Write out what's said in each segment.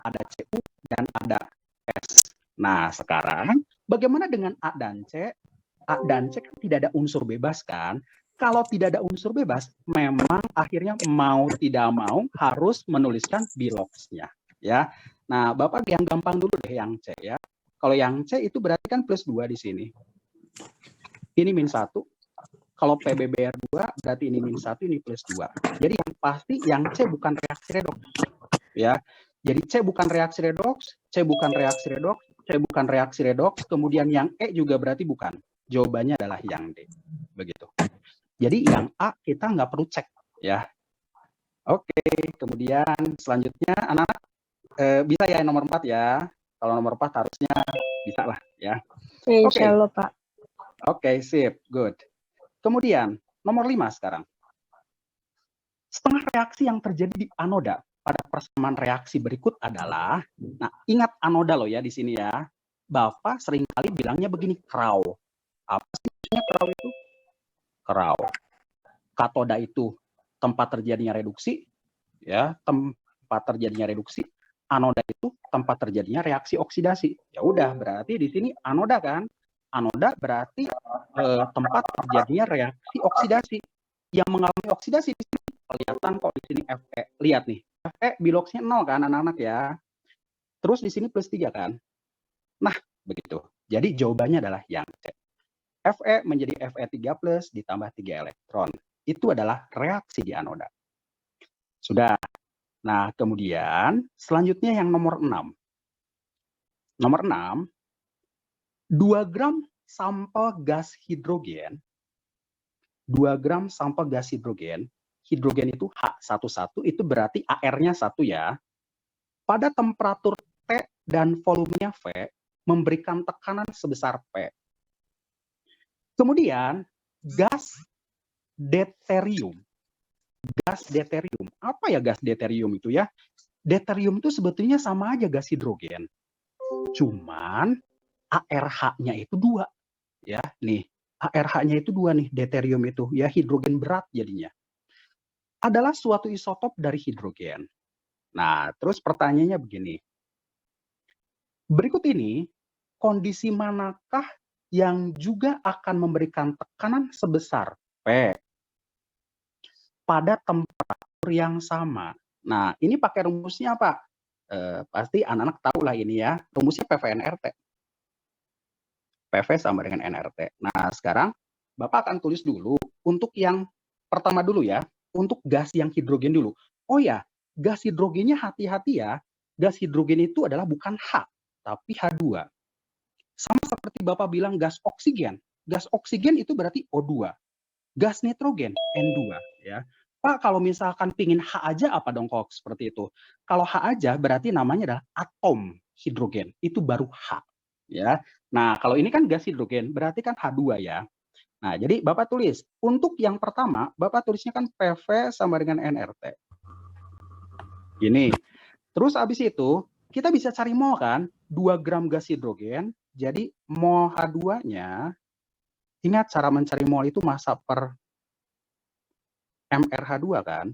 ada Cu, dan ada S. Nah, sekarang bagaimana dengan A dan C? A dan C tidak ada unsur bebas kan? Kalau tidak ada unsur bebas, memang akhirnya mau tidak mau harus menuliskan biloxnya, ya. Nah, Bapak yang gampang dulu deh yang C ya. Kalau yang C itu berarti kan plus 2 di sini. Ini min 1. Kalau PBBR 2 berarti ini min 1, ini plus 2. Jadi yang pasti yang C bukan reaksi redoks, ya. Jadi C bukan reaksi redoks, C bukan reaksi redoks, C bukan reaksi redoks, kemudian yang E juga berarti bukan. Jawabannya adalah yang D. Begitu. Jadi yang A kita nggak perlu cek, ya. Oke, kemudian selanjutnya anak-anak bisa ya nomor 4 ya. Kalau nomor 4 harusnya bisa lah ya. Oke. Insya Allah, Pak. Oke, sip, good. Kemudian nomor 5 sekarang. Setengah reaksi yang terjadi di anoda pada persamaan reaksi berikut adalah, nah ingat anoda loh ya di sini ya. Bapak seringkali bilangnya begini, kraw. Apa sih maksudnya kraw itu? Kraw. Katoda itu tempat terjadinya reduksi, ya, tempat terjadinya reduksi. Anoda itu tempat terjadinya reaksi oksidasi. Ya udah, berarti di sini anoda kan? Anoda berarti tempat terjadinya reaksi oksidasi. Yang mengalami oksidasi di sini kelihatan kok di sini Fe. Lihat nih, Fe biloxnya 0 kan anak-anak ya. Terus di sini plus 3 kan. Nah, begitu. Jadi jawabannya adalah yang C. Fe menjadi Fe3+ ditambah 3 elektron. Itu adalah reaksi di anoda. Sudah. Nah, kemudian selanjutnya yang nomor 6. Nomor 6, 2 gram sampel gas hidrogen, 2 gram sampel gas hidrogen, hidrogen itu H11, itu berarti AR-nya 1 ya, pada temperatur T dan volumenya V, memberikan tekanan sebesar P. Kemudian, gas deuterium. Gas deuterium. Apa ya gas deuterium itu ya? Deuterium itu sebetulnya sama aja gas hidrogen. Cuman ARH-nya itu 2. Ya, nih. ARH-nya itu 2 nih, deuterium itu. Ya, hidrogen berat jadinya. Adalah suatu isotop dari hidrogen. Nah, terus pertanyaannya begini. Berikut ini, kondisi manakah yang juga akan memberikan tekanan sebesar P pada temperatur yang sama? Nah, ini pakai rumusnya apa? Pasti anak-anak tahu lah ini ya. Rumusnya PV-NRT. PV sama dengan NRT. Nah, sekarang Bapak akan tulis dulu untuk yang pertama dulu ya. Untuk gas yang hidrogen dulu. Oh ya, gas hidrogennya hati-hati ya. Gas hidrogen itu adalah bukan H, tapi H2. Sama seperti Bapak bilang gas oksigen. Gas oksigen itu berarti O2. Gas nitrogen N2 ya. Pak, kalau misalkan pingin H aja apa dong kok seperti itu? Kalau H aja berarti namanya adalah atom hidrogen. Itu baru H ya. Nah, kalau ini kan gas hidrogen berarti kan H2 ya. Nah, jadi Bapak tulis untuk yang pertama Bapak tulisnya kan PV sama dengan NRT. Gini. Terus habis itu kita bisa cari mol kan? 2 gram gas hidrogen. Jadi mol H2-nya, ingat cara mencari mol itu massa per MrH2 kan?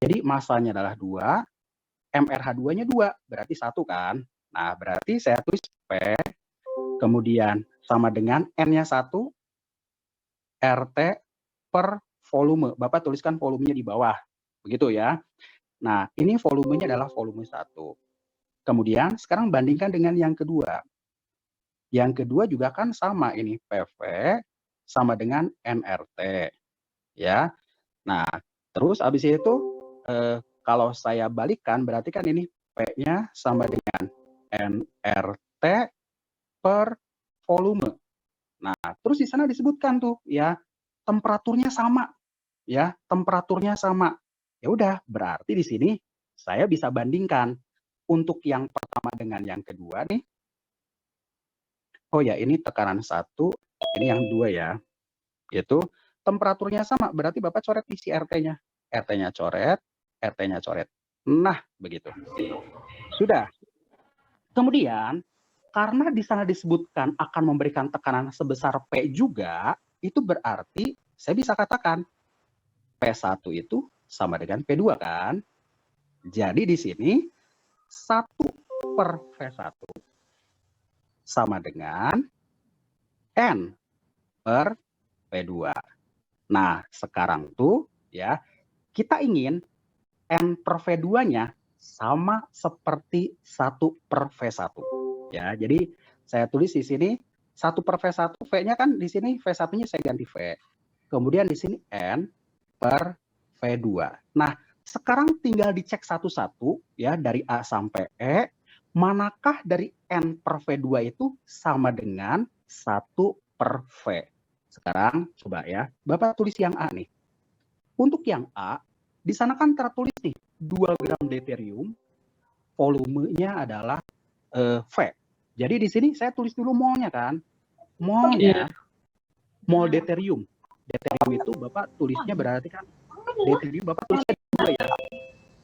Jadi massanya adalah 2, MrH2-nya 2, berarti 1 kan? Nah, berarti saya tulis P, kemudian sama dengan N-nya 1, RT per volume. Bapak tuliskan volumenya di bawah, begitu ya. Nah, ini volumenya adalah volume 1. Kemudian sekarang bandingkan dengan yang kedua. Yang kedua juga kan sama ini, PV sama dengan NRT. Ya. Nah, terus habis itu kalau saya balikkan berarti kan ini P-nya sama dengan NRT per volume. Nah, terus di sana disebutkan tuh ya temperaturnya sama ya, temperaturnya sama. Ya udah, berarti di sini saya bisa bandingkan untuk yang pertama dengan yang kedua nih. Oh ya, ini tekanan 1, ini yang 2 ya. Yaitu temperaturnya sama, berarti Bapak coret isi RT-nya. RT-nya coret, RT-nya coret. Nah, begitu. Sudah. Kemudian, karena di sana disebutkan akan memberikan tekanan sebesar P juga, itu berarti saya bisa katakan P1 itu sama dengan P2 kan? Jadi di sini per V1 sama dengan N per V2. Nah, sekarang tuh ya, kita ingin N per V2-nya sama seperti 1 per V1. Ya, jadi saya tulis di sini 1 per V1, V-nya kan di sini V1-nya saya ganti V. Kemudian di sini N per V2. Nah, sekarang tinggal dicek satu-satu ya, dari A sampai E, manakah dari N per V2 itu sama dengan 1 per V. Sekarang coba ya, Bapak tulis yang A nih. Untuk yang A, di sana kan tertulis nih 2 gram deuterium, volumenya adalah V. Jadi di sini saya tulis dulu molnya kan. Molnya, mol deuterium. Deuterium itu Bapak tulisnya berarti kan deuterium Bapak tulisnya 2 ya.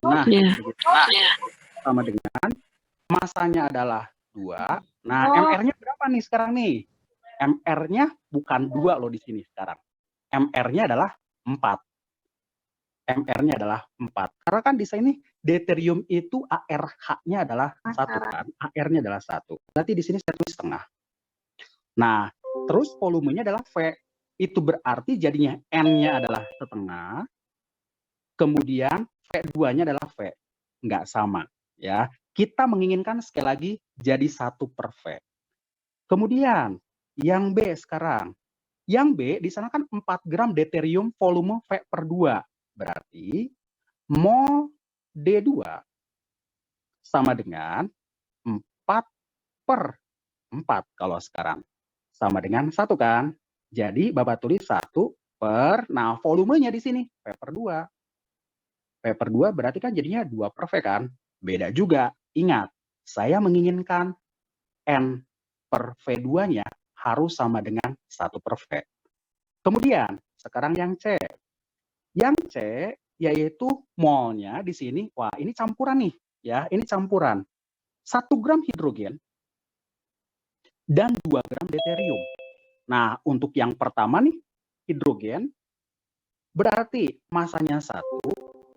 Nah, sama dengan masanya adalah 2. Nah, MR-nya berapa nih sekarang nih? MR-nya bukan 2 loh di sini sekarang. MR-nya adalah 4. MR-nya adalah 4. Karena kan di sini deuterium itu ARH-nya adalah 1 kan, AR-nya adalah 1. Berarti di sini saya tulis setengah. Nah, terus volumenya adalah V. Itu berarti jadinya N-nya adalah setengah, kemudian V2-nya adalah V. Nggak sama ya. Kita menginginkan sekali lagi jadi 1 per V. Kemudian yang B sekarang. Yang B di sana kan 4 gram deuterium volume V per 2. Berarti mol D2 sama dengan 4 per 4 kalau sekarang. Sama dengan 1 kan. Jadi Bapak tulis 1 per, nah volumenya di sini V per 2. V per 2 berarti kan jadinya 2 per V kan. Beda juga. Ingat, saya menginginkan N per V2-nya harus sama dengan 1 per V. Kemudian, sekarang yang C. Yang C yaitu molnya di sini, wah ini campuran nih, ya, ini campuran. 1 gram hidrogen dan 2 gram deuterium. Nah, untuk yang pertama nih, hidrogen, berarti masanya 1,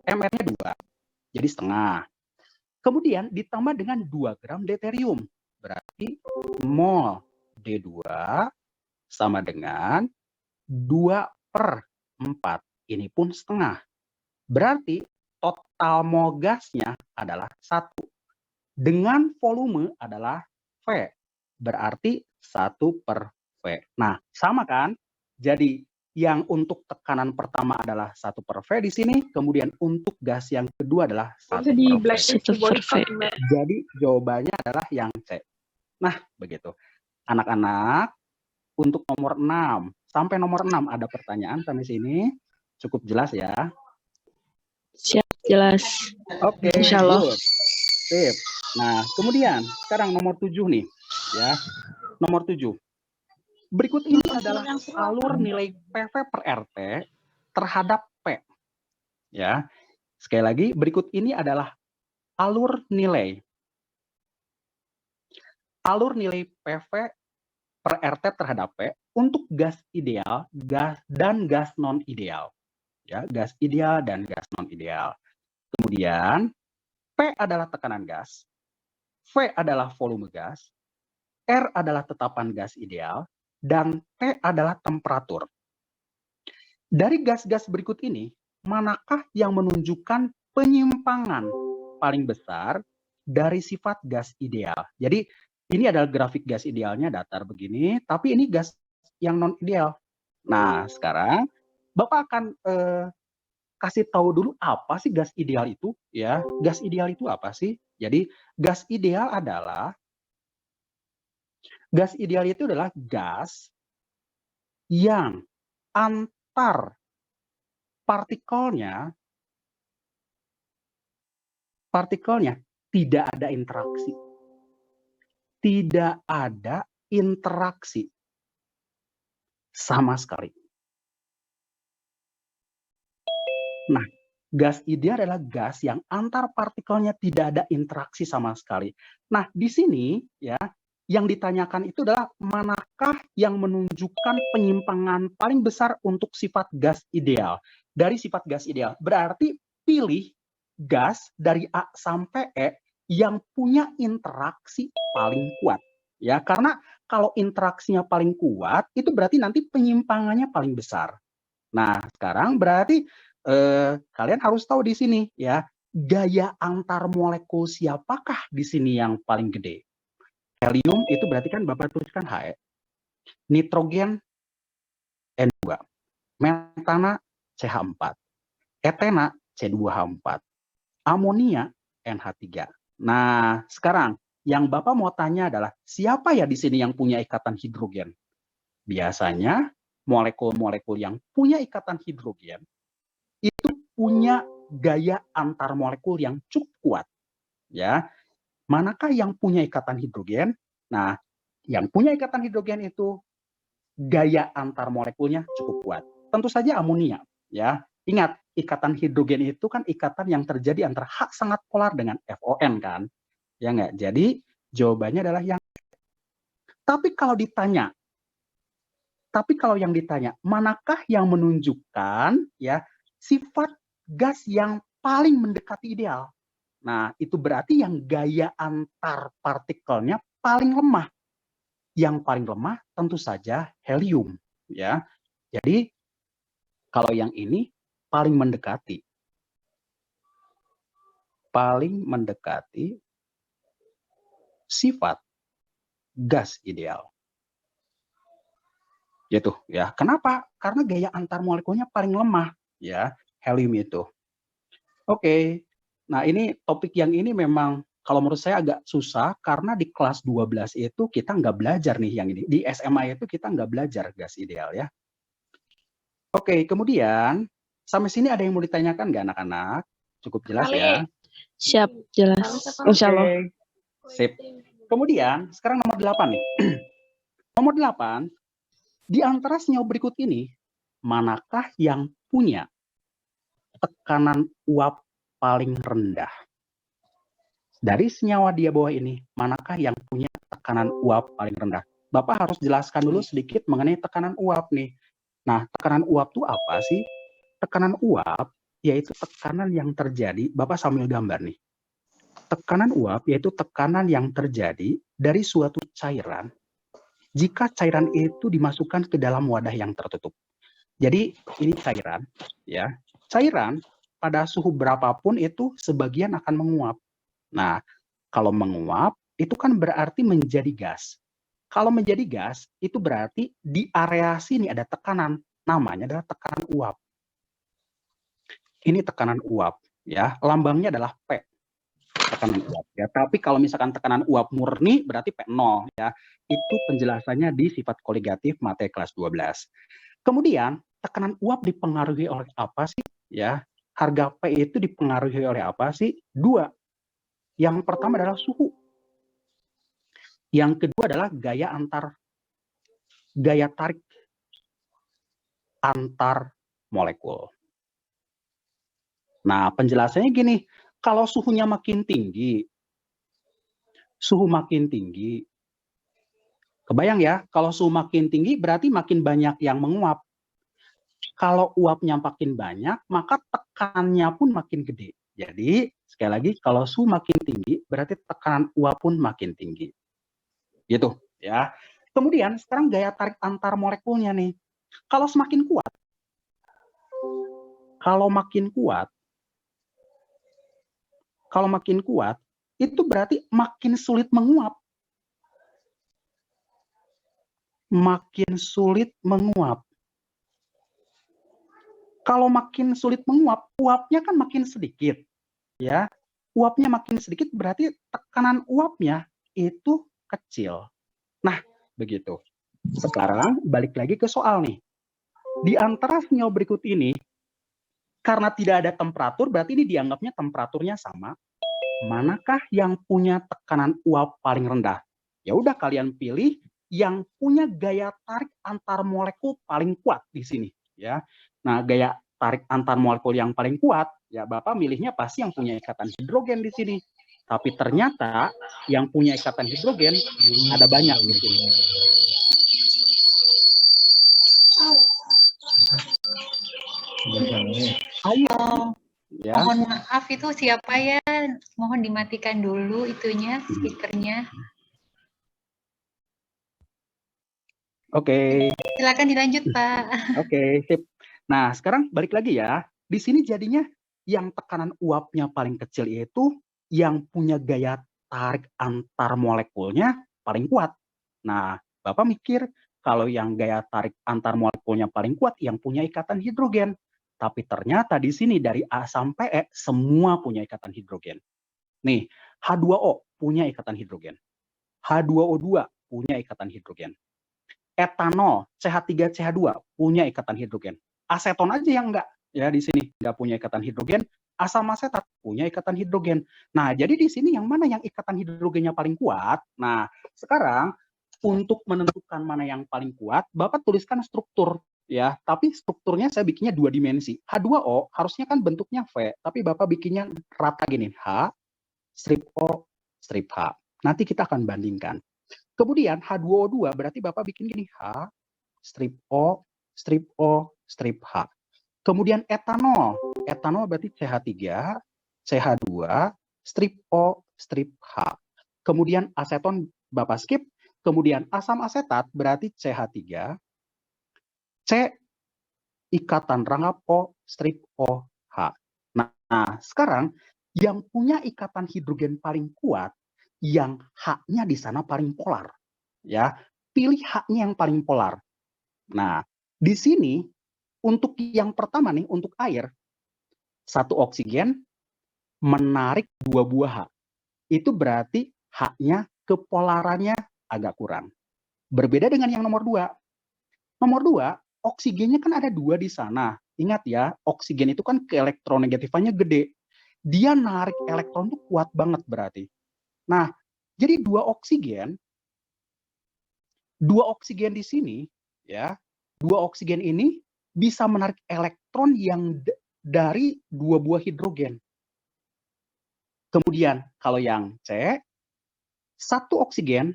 MR-nya 2, jadi setengah. Kemudian ditambah dengan 2 gram deuterium, berarti mol D2 sama dengan 2 per 4. Ini pun setengah. Berarti total mol gasnya adalah 1. Dengan volume adalah V. Berarti 1 per V. Nah, sama kan? Jadi yang untuk tekanan pertama adalah 1 per V di sini, kemudian untuk gas yang kedua adalah 1 per V. Jadi jawabannya adalah yang C. Nah, begitu. Anak-anak, untuk nomor 6 sampai nomor 6 ada pertanyaan sampai sini? Cukup jelas ya? Siap, jelas. Oke, Insyaallah. Sip. Nah, kemudian sekarang nomor 7 nih, ya. Nomor 7. Berikut ini adalah alur nilai PV per RT terhadap P. Ya. Sekali lagi, berikut ini adalah alur nilai PV per RT terhadap P untuk gas ideal, gas dan gas non ideal. Ya, gas ideal dan gas non ideal. Kemudian P adalah tekanan gas, V adalah volume gas, R adalah tetapan gas ideal, dan T adalah temperatur. Dari gas-gas berikut ini, manakah yang menunjukkan penyimpangan paling besar dari sifat gas ideal? Jadi ini adalah grafik gas idealnya datar begini, tapi ini gas yang non ideal. Nah, sekarang Bapak akan kasih tahu dulu apa sih gas ideal itu, ya. Gas ideal itu apa sih? Jadi gas ideal itu adalah gas yang antar partikelnya tidak ada interaksi. Tidak ada interaksi sama sekali. Nah, gas ideal adalah gas yang antar partikelnya tidak ada interaksi sama sekali. Nah, di sini ya, yang ditanyakan itu adalah manakah yang menunjukkan penyimpangan paling besar untuk sifat gas ideal. Dari sifat gas ideal, berarti pilih gas dari A sampai E yang punya interaksi paling kuat. Ya, karena kalau interaksinya paling kuat, itu berarti nanti penyimpangannya paling besar. Nah, sekarang berarti kalian harus tahu di sini ya, gaya antar molekul siapakah di sini yang paling gede? Helium itu berarti kan Bapak tuliskan He. Nitrogen N2, metana CH4, etena C2H4, amonia NH3. Nah, sekarang yang Bapak mau tanya adalah siapa ya di sini yang punya ikatan hidrogen? Biasanya molekul-molekul yang punya ikatan hidrogen itu punya gaya antar molekul yang cukup kuat. Ya, manakah yang punya ikatan hidrogen? Nah, yang punya ikatan hidrogen itu gaya antar molekulnya cukup kuat. Tentu saja amonia. Ya, ingat ikatan hidrogen itu kan ikatan yang terjadi antara H sangat polar dengan FON kan, ya nggak? Jadi jawabannya adalah yang. Tapi kalau yang ditanya, manakah yang menunjukkan ya sifat gas yang paling mendekati ideal? Nah, itu berarti yang gaya antar partikelnya paling lemah. Yang paling lemah tentu saja helium, ya. Jadi kalau yang ini paling mendekati sifat gas ideal. Gitu ya. Kenapa? Karena gaya antar molekulnya paling lemah ya, helium itu. Oke. Nah, ini topik yang ini memang kalau menurut saya agak susah karena di kelas 12 itu kita nggak belajar nih yang ini. Di SMA itu kita nggak belajar gas ideal ya. Oke, kemudian sampai sini ada yang mau ditanyakan nggak anak-anak? Cukup jelas ya? Siap, jelas. Insya Allah. Oke, sip. Kemudian sekarang nomor 8 nih. Nomor 8, di antara senyawa berikut ini, manakah yang punya tekanan uap paling rendah? Dari senyawa di bawah ini, manakah yang punya tekanan uap paling rendah? Bapak harus jelaskan dulu sedikit mengenai tekanan uap nih. Nah, tekanan uap itu apa sih? Tekanan uap yaitu tekanan yang terjadi, Bapak sambil gambar nih. Tekanan uap yaitu tekanan yang terjadi dari suatu cairan jika cairan itu dimasukkan ke dalam wadah yang tertutup. Jadi ini cairan, ya. Cairan pada suhu berapapun itu sebagian akan menguap. Nah, kalau menguap itu kan berarti menjadi gas. Kalau menjadi gas itu berarti di area sini ada tekanan, namanya adalah tekanan uap. Ini tekanan uap, ya. Lambangnya adalah P. Tekanan uap ya. Tapi kalau misalkan tekanan uap murni berarti P0 ya. Itu penjelasannya di sifat koligatif materi kelas 12. Kemudian tekanan uap dipengaruhi oleh apa sih? Ya, harga P itu dipengaruhi oleh apa sih? Dua. Yang pertama adalah suhu. Yang kedua adalah gaya tarik antar molekul. Nah, penjelasannya gini, kalau suhunya makin tinggi, kebayang ya, kalau suhu makin tinggi berarti makin banyak yang menguap. Kalau uapnya makin banyak, maka tekanannya pun makin gede. Jadi, sekali lagi, kalau suhu makin tinggi, berarti tekanan uap pun makin tinggi. Gitu, ya. Kemudian, sekarang gaya tarik antar molekulnya nih. Kalau semakin kuat, itu berarti makin sulit menguap. Kalau makin sulit menguap, uapnya kan makin sedikit, ya. Uapnya makin sedikit berarti tekanan uapnya itu kecil. Nah, begitu. Sekarang balik lagi ke soal nih. Di antara senyawa berikut ini, karena tidak ada temperatur, berarti ini dianggapnya temperaturnya sama. Manakah yang punya tekanan uap paling rendah? Ya udah kalian pilih yang punya gaya tarik antar molekul paling kuat di sini, ya. Nah, gaya tarik antar molekul yang paling kuat, ya Bapak milihnya pasti yang punya ikatan hidrogen di sini. Tapi ternyata yang punya ikatan hidrogen ada banyak di sini. Ayo, Ya. Mohon maaf itu siapa ya? Mohon dimatikan dulu itunya, speakernya. Oke. Silakan dilanjut, Pak. Oke, sip. Nah, sekarang balik lagi ya. Di sini jadinya yang tekanan uapnya paling kecil yaitu yang punya gaya tarik antar molekulnya paling kuat. Nah, Bapak mikir kalau yang gaya tarik antar molekulnya paling kuat yang punya ikatan hidrogen. Tapi ternyata di sini dari A sampai E semua punya ikatan hidrogen. Nih, H2O punya ikatan hidrogen. H2O2 punya ikatan hidrogen. Etanol, CH3CH2 punya ikatan hidrogen. Aseton aja yang enggak, ya di sini enggak punya ikatan hidrogen. Asam asetat punya ikatan hidrogen. Nah, jadi di sini yang mana yang ikatan hidrogennya paling kuat? Nah, sekarang untuk menentukan mana yang paling kuat, Bapak tuliskan struktur ya. Tapi strukturnya saya bikinnya 2 dimensi. H2O harusnya kan bentuknya V, tapi Bapak bikinnya rata gini, H, strip O, strip H. Nanti kita akan bandingkan. Kemudian H2O2 berarti Bapak bikin gini, H, strip O, strip O, strip H. Kemudian etanol, etanol berarti CH3, CH2, strip O, strip H. Kemudian aseton Bapak skip, kemudian asam asetat berarti CH3, C, ikatan rangkap O, strip O, H. Nah, sekarang yang punya ikatan hidrogen paling kuat, yang H-nya di sana paling polar. Ya, pilih H-nya yang paling polar. Nah, di sini untuk yang pertama nih, untuk air, satu oksigen menarik 2 buah H. Itu berarti H-nya kepolarannya agak kurang. Berbeda dengan yang nomor 2. Nomor 2, oksigennya kan ada 2 di sana. Ingat ya, oksigen itu kan keelektronegatifannya gede. Dia narik elektron tuh kuat banget berarti. Nah, jadi 2 oksigen di sini ya, 2 oksigen ini bisa menarik elektron yang dari 2 buah hidrogen. Kemudian kalau yang C, 1 oksigen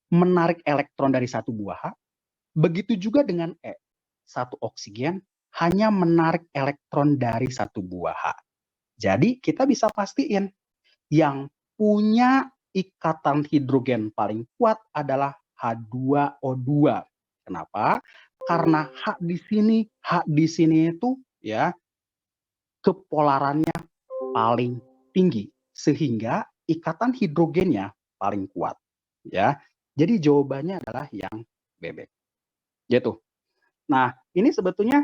menarik elektron dari 1 buah H, begitu juga dengan E. 1 oksigen hanya menarik elektron dari 1 buah H. Jadi kita bisa pastiin yang punya ikatan hidrogen paling kuat adalah H2O2. Kenapa? Karena H di sini itu ya kepolarannya paling tinggi sehingga ikatan hidrogennya paling kuat ya. Jadi jawabannya adalah yang bebek. Gitu. Nah, ini sebetulnya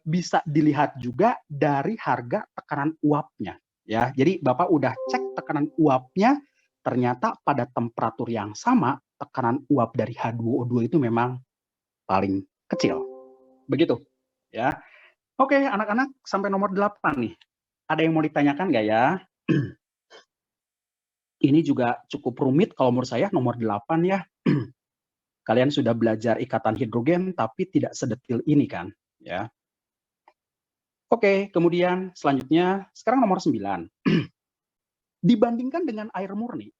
bisa dilihat juga dari harga tekanan uapnya ya. Jadi Bapak udah cek tekanan uapnya, ternyata pada temperatur yang sama tekanan uap dari H2O2 itu memang paling kecil. Begitu ya. Oke, anak-anak sampai nomor 8 nih. Ada yang mau ditanyakan nggak ya? Ini juga cukup rumit kalau menurut saya nomor 8 ya. Kalian sudah belajar ikatan hidrogen tapi tidak sedetil ini kan, ya. Oke, kemudian selanjutnya sekarang nomor 9. Dibandingkan dengan air murni,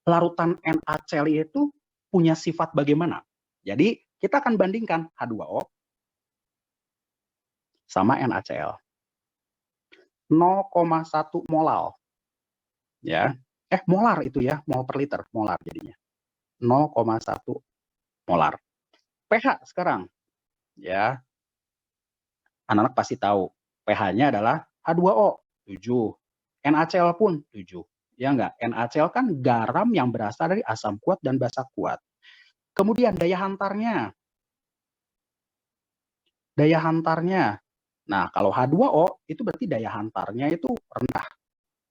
larutan NaCl itu punya sifat bagaimana? Jadi, kita akan bandingkan H2O sama NaCl. 0,1 molal. Ya. Molar itu ya, mol per liter, molar jadinya. 0,1 molar. pH sekarang. Ya. Anak-anak pasti tahu pH-nya adalah H2O 7. NaCl pun 7. Ya enggak? NaCl kan garam yang berasal dari asam kuat dan basa kuat. Kemudian daya hantarnya. Daya hantarnya. Nah, kalau H2O itu berarti daya hantarnya itu rendah.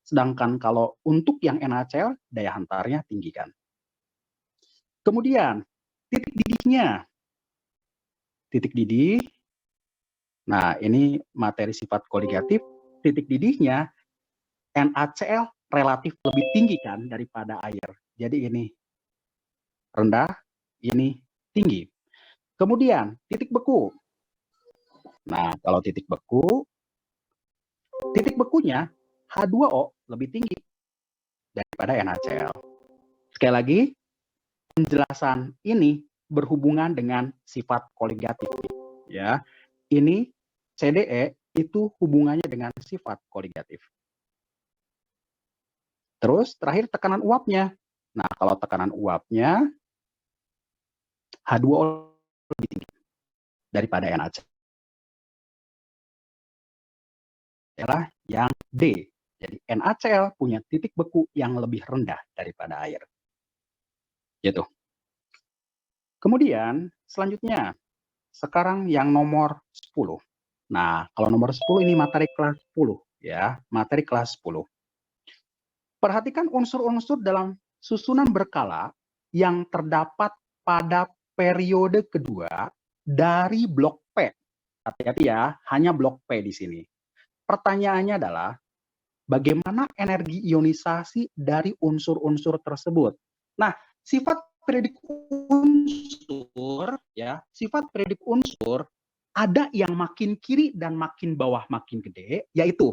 Sedangkan kalau untuk yang NaCl daya hantarnya tinggi kan. Kemudian titik didihnya. Titik didih. Nah, ini materi sifat koligatif. Titik didihnya NaCl relatif lebih tinggi kan daripada air. Jadi ini rendah, ini tinggi. Kemudian titik beku. Nah, kalau titik bekunya H2O lebih tinggi daripada NaCl. Sekali lagi, penjelasan ini berhubungan dengan sifat koligatif. Ya, ini CDE itu hubungannya dengan sifat koligatif. Terus terakhir tekanan uapnya. Nah, kalau tekanan uapnya H2O lebih tinggi daripada NaCl adalah yang D. Jadi NaCl punya titik beku yang lebih rendah daripada air. Gitu. Kemudian selanjutnya, sekarang yang nomor 10. Nah, kalau nomor 10 ini materi kelas 10 ya, materi kelas 10. Perhatikan unsur-unsur dalam susunan berkala yang terdapat pada periode kedua dari blok P. Hati-hati ya, hanya blok P di sini. Pertanyaannya adalah bagaimana energi ionisasi dari unsur-unsur tersebut. Nah, sifat periodik unsur ya, sifat periodik unsur ada yang makin kiri dan makin bawah makin gede, yaitu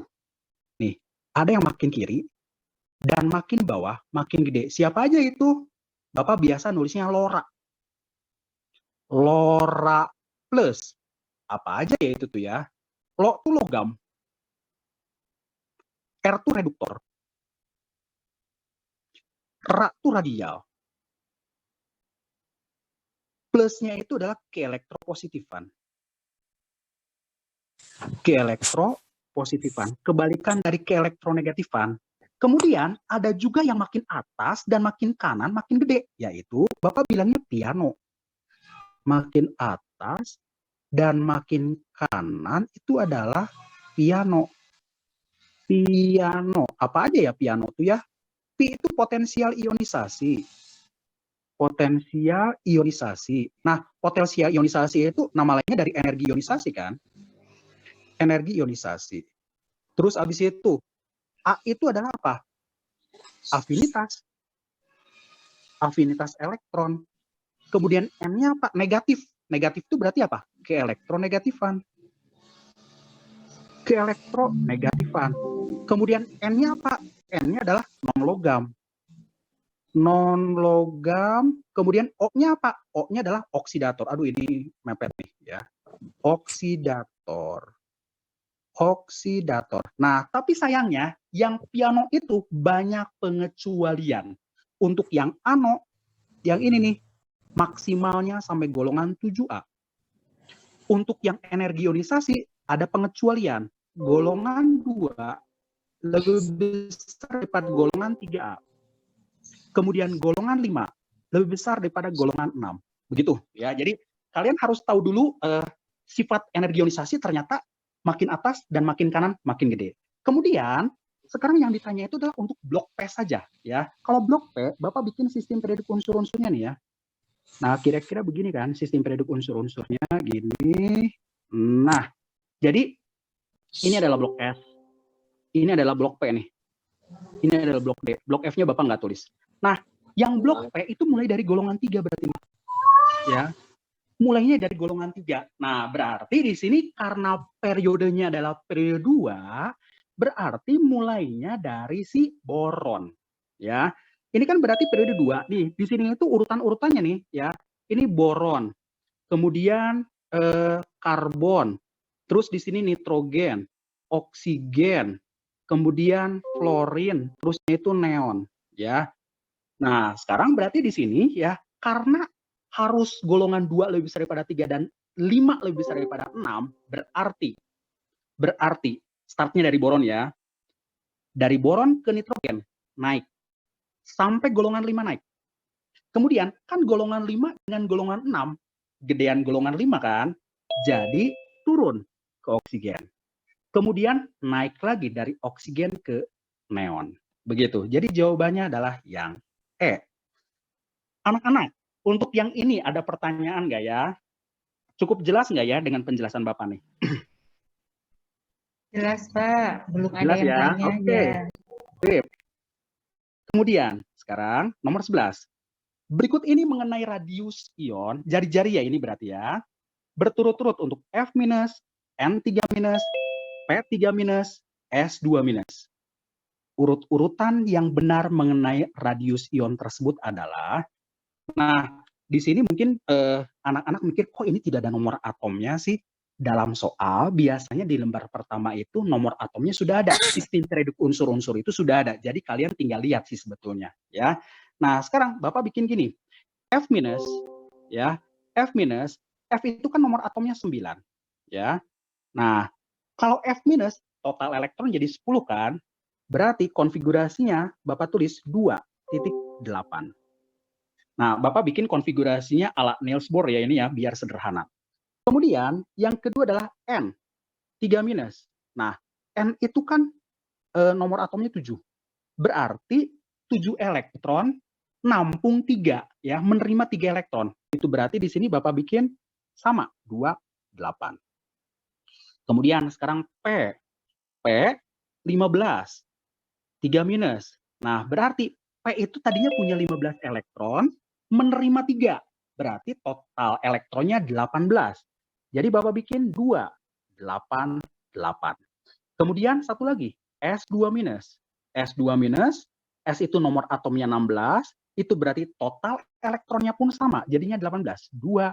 nih, ada yang makin kiri dan makin bawah makin gede. Siapa aja itu? Bapak biasa nulisnya LoRa. LoRa plus. Apa aja ya itu tuh ya? Lo tuh logam. R tuh reduktor. Ra tuh radial. Plusnya itu adalah keelektropositifan. Keelektropositifan, kebalikan dari keelektronegatifan. Kemudian ada juga yang makin atas dan makin kanan makin gede, yaitu Bapak bilangnya piano. Makin atas dan makin kanan itu adalah piano. Piano, apa aja ya piano tuh ya? Pi itu potensial ionisasi. Potensial ionisasi. Nah, potensial ionisasi itu nama lainnya dari energi ionisasi kan? Energi ionisasi. Terus habis itu A itu adalah apa? Afinitas. Afinitas elektron. Kemudian N-nya apa? Negatif. Negatif itu berarti apa? Keelektronegatifan. Keelektronegatifan. Kemudian N-nya apa? N-nya adalah non-logam. Non-logam. Kemudian O-nya apa? O-nya adalah oksidator. Aduh, ini mepet nih ya. Oksidator. Oksidator. Nah, tapi sayangnya yang piano itu banyak pengecualian. Untuk yang ano, yang ini nih, maksimalnya sampai golongan 7A. Untuk yang energi ionisasi, ada pengecualian. Golongan 2 lebih besar daripada golongan 3A. Kemudian golongan 5 lebih besar daripada golongan 6. Begitu ya. Jadi kalian harus tahu dulu sifat energi ionisasi ternyata makin atas dan makin kanan makin gede. Kemudian sekarang yang ditanya itu adalah untuk blok P saja ya. Kalau blok P, Bapak bikin sistem periodik unsur-unsurnya nih ya. Nah, kira-kira begini kan sistem periodik unsur-unsurnya gini. Nah, jadi ini adalah blok S. Ini adalah blok P nih. Ini adalah blok D. Blok F-nya Bapak nggak tulis. Nah, yang blok P itu mulai dari golongan 3 berarti. Ya. Mulainya dari golongan 3. Nah, berarti di sini karena periodenya adalah periode 2, berarti mulainya dari si boron. Ya. Ini kan berarti periode 2. Nih, di sini itu urutan-urutannya nih, ya. Ini boron. Kemudian karbon. Terus di sini nitrogen, oksigen, kemudian fluorin, terusnya itu neon, ya. Nah, sekarang berarti di sini ya, karena harus golongan 2 lebih besar daripada 3 dan 5 lebih besar daripada 6, berarti startnya dari boron ya. Dari boron ke nitrogen naik sampai golongan 5 naik. Kemudian kan golongan 5 dengan golongan 6, gedean golongan 5 kan, jadi turun ke oksigen. Kemudian naik lagi dari oksigen ke neon. Begitu. Jadi jawabannya adalah yang E. Anak-anak, untuk yang ini ada pertanyaan nggak ya? Cukup jelas nggak ya dengan penjelasan Bapak nih? Jelas, Pak. Belum Jelas ada yang ya? tanya Oke. Sip. Kemudian, sekarang nomor 11. Berikut ini mengenai radius ion, jari-jari ya ini berarti ya, berturut-turut untuk F-, N3-, P3-, S2-. Urut-urutan yang benar mengenai radius ion tersebut adalah, nah, di sini mungkin anak-anak mikir, kok ini tidak ada nomor atomnya sih? dalam soal biasanya di lembar pertama itu nomor atomnya sudah ada, sistem periode unsur-unsur itu sudah ada. Jadi kalian tinggal lihat sih sebetulnya, ya. Nah, sekarang Bapak bikin gini. F minus, ya. F minus, F itu kan nomor atomnya 9, ya. Nah, kalau F minus total elektron jadi 10 kan? Berarti konfigurasinya Bapak tulis 2,8. Nah, Bapak bikin konfigurasinya ala Niels Bohr ya ini ya, biar sederhana. Kemudian yang kedua adalah N, 3 minus. Nah, N itu kan nomor atomnya 7. Berarti 7 elektron nampung 3 ya, menerima 3 elektron. Itu berarti di sini Bapak bikin sama 28. Kemudian sekarang P 15. 3 minus. Nah, berarti P itu tadinya punya 15 elektron, menerima 3. Berarti total elektronnya 18. Jadi Bapak bikin 2, 8, 8. Kemudian satu lagi, S2 minus. S2 minus, S itu nomor atomnya 16, itu berarti total elektronnya pun sama, jadinya 18. 2,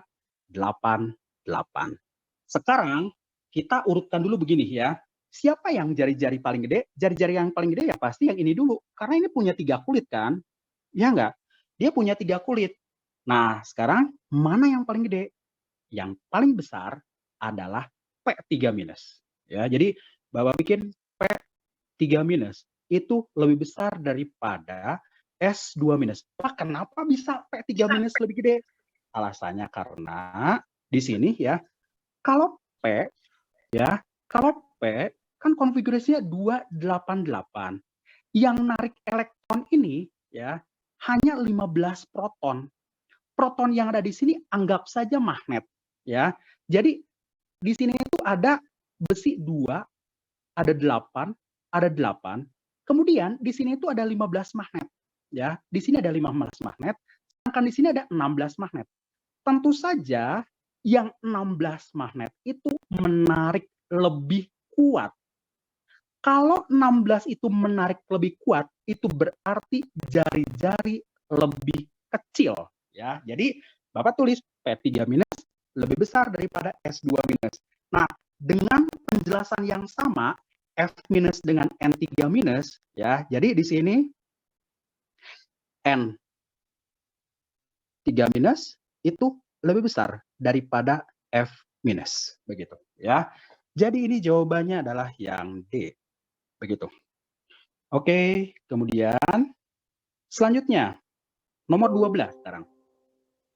8, 8. Sekarang kita urutkan dulu begini ya. Siapa yang jari-jari paling gede? Jari-jari yang paling gede ya pasti yang ini dulu. Karena ini punya 3 kulit kan? Ya enggak? Dia punya 3 kulit. Nah, sekarang mana yang paling gede? Yang paling besar adalah P3 minus. Ya, jadi Bapak bikin P3 minus itu lebih besar daripada S2 minus. Wah, kenapa bisa P3 minus lebih gede? Alasannya karena di sini ya, kalau P ya, kalau P kan konfigurasinya 288. Yang narik elektron ini ya hanya 15 proton. Proton yang ada di sini anggap saja magnet ya. Jadi di sini itu ada besi 2, ada 8, ada 8. Kemudian di sini itu ada 15 magnet ya. Di sini ada 15 magnet, sedangkan di sini ada 16 magnet. Tentu saja yang 16 magnet itu menarik lebih kuat. Kalau 16 itu menarik lebih kuat, itu berarti jari-jari lebih kecil. Ya, jadi Bapak tulis P3 minus lebih besar daripada S2 minus. Nah, dengan penjelasan yang sama, F minus dengan N3 minus, ya, jadi di sini N3 minus itu lebih besar daripada F minus, begitu ya. Jadi ini jawabannya adalah yang D. Begitu. Oke, kemudian selanjutnya nomor 12 sekarang.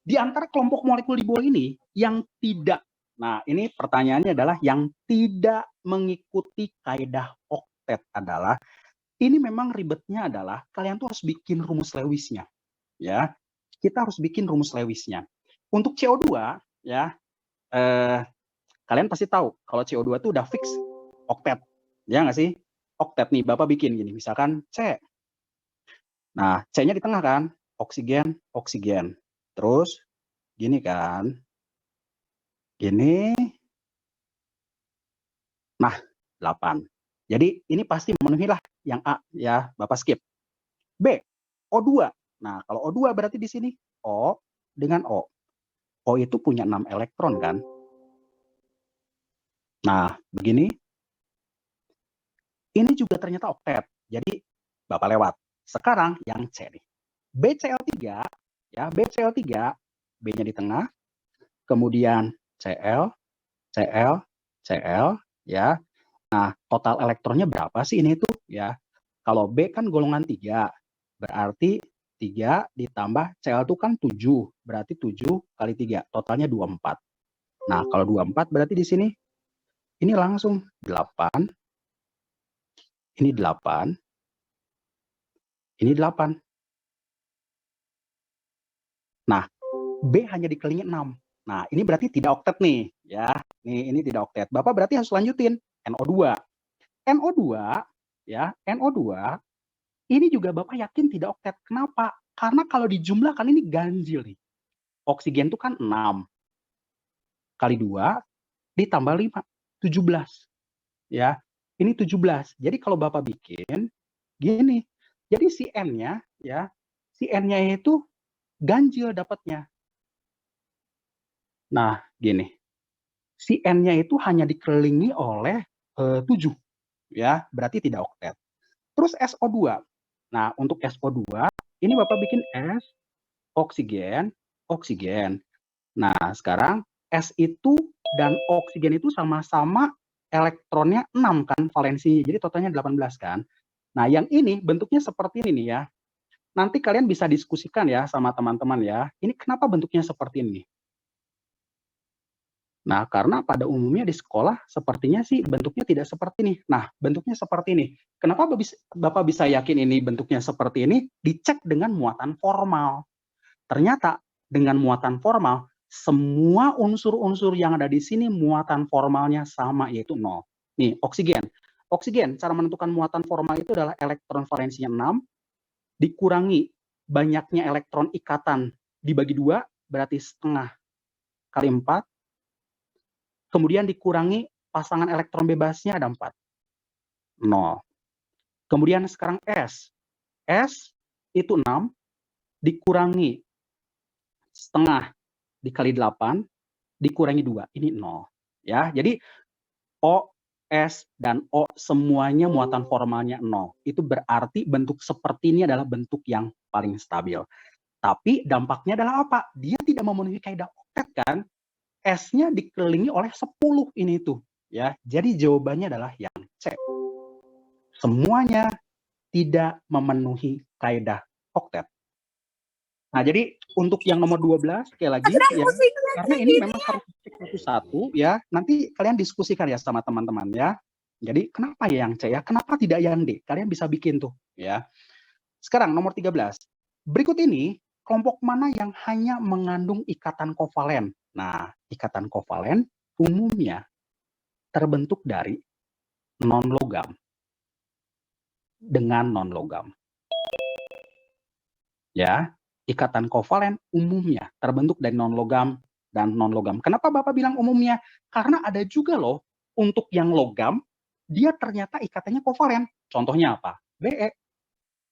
Di antara kelompok molekul di bawah ini yang tidak, nah ini pertanyaannya adalah yang tidak mengikuti kaidah oktet adalah, ini memang ribetnya adalah kalian tuh harus bikin rumus Lewisnya. Ya, kita harus bikin rumus Lewisnya. Untuk CO2 ya, kalian pasti tahu kalau CO2 itu udah fix oktet, ya nggak sih? Oktet nih, Bapak bikin gini, misalkan C. Nah, C-nya di tengah kan, oksigen, oksigen. Terus gini kan, gini. Nah, 8. Jadi ini pasti memenuhi lah yang A ya, Bapak skip. B, O2. Nah, kalau O2 berarti di sini O dengan O. O itu punya 6 elektron kan. Nah, begini. Ini juga ternyata oktet. Jadi Bapak lewat. Sekarang yang C nih. BCl3 ya, BCl3, B-nya di tengah. Kemudian Cl, Cl, Cl ya. Nah, total elektronnya berapa sih ini tuh ya? Kalau B kan golongan 3, berarti 3 ditambah Cl itu kan 7, berarti 7 kali 3, totalnya 24. Nah, kalau 24 berarti di sini ini langsung 8, ini 8, ini 8. Nah, B hanya dikelilingi 6. Nah, ini berarti tidak oktet nih, ya. Nih, ini tidak oktet. Bapak berarti harus lanjutin NO2. NO2 ya, NO2 ini juga Bapak yakin tidak oktet. Kenapa? Karena kalau dijumlahkan ini ganjil nih. Oksigen itu kan 6 kali 2 ditambah 5, 17. Ya, ini 17. Jadi kalau Bapak bikin gini. Jadi si N-nya ya, si N-nya itu ganjil dapatnya. Nah, gini. Si N-nya itu hanya dikelilingi oleh 7, ya, berarti tidak oktet. Terus SO2. Nah, untuk SO2, ini Bapak bikin S, oksigen, oksigen. Nah, sekarang S itu dan oksigen itu sama-sama elektronnya 6 kan valensinya, jadi totalnya 18 kan. Nah, yang ini bentuknya seperti ini nih ya. Nanti kalian bisa diskusikan ya sama teman-teman ya. Ini kenapa bentuknya seperti ini? Nah, karena pada umumnya di sekolah sepertinya sih bentuknya tidak seperti ini. Nah, bentuknya seperti ini. Kenapa Bapak bisa yakin ini bentuknya seperti ini? Dicek dengan muatan formal. Ternyata dengan muatan formal, semua unsur-unsur yang ada di sini muatan formalnya sama, yaitu 0. Nih, oksigen. Oksigen, cara menentukan muatan formal itu adalah elektron valensinya 6, dikurangi banyaknya elektron ikatan dibagi 2, berarti setengah kali 4, kemudian dikurangi pasangan elektron bebasnya ada 4, 0. Kemudian sekarang S. S itu 6, dikurangi setengah dikali 8, dikurangi 2, ini 0. Ya, jadi O, S, dan O semuanya muatan formalnya 0. Itu berarti bentuk seperti ini adalah bentuk yang paling stabil. Tapi dampaknya adalah apa? Dia tidak memenuhi kaidah oktet kan? S-nya dikelilingi oleh 10 ini tuh. Ya, jadi jawabannya adalah yang C. Semuanya tidak memenuhi kaidah oktet. Nah, jadi untuk yang nomor 12 sekali lagi ya, karena ini memang harus dicek satu-satu ya. Nanti kalian diskusikan ya sama teman-teman ya. Jadi kenapa ya yang C ya? Kenapa tidak yang D? Kalian bisa bikin tuh ya. Sekarang nomor 13. Berikut ini kelompok mana yang hanya mengandung ikatan kovalen? Nah, ikatan kovalen umumnya terbentuk dari non-logam dengan non-logam. Ya, ikatan kovalen umumnya terbentuk dari non-logam dan non-logam. Kenapa Bapak bilang umumnya? Karena ada juga loh untuk yang logam, dia ternyata ikatannya kovalen. Contohnya apa? Be.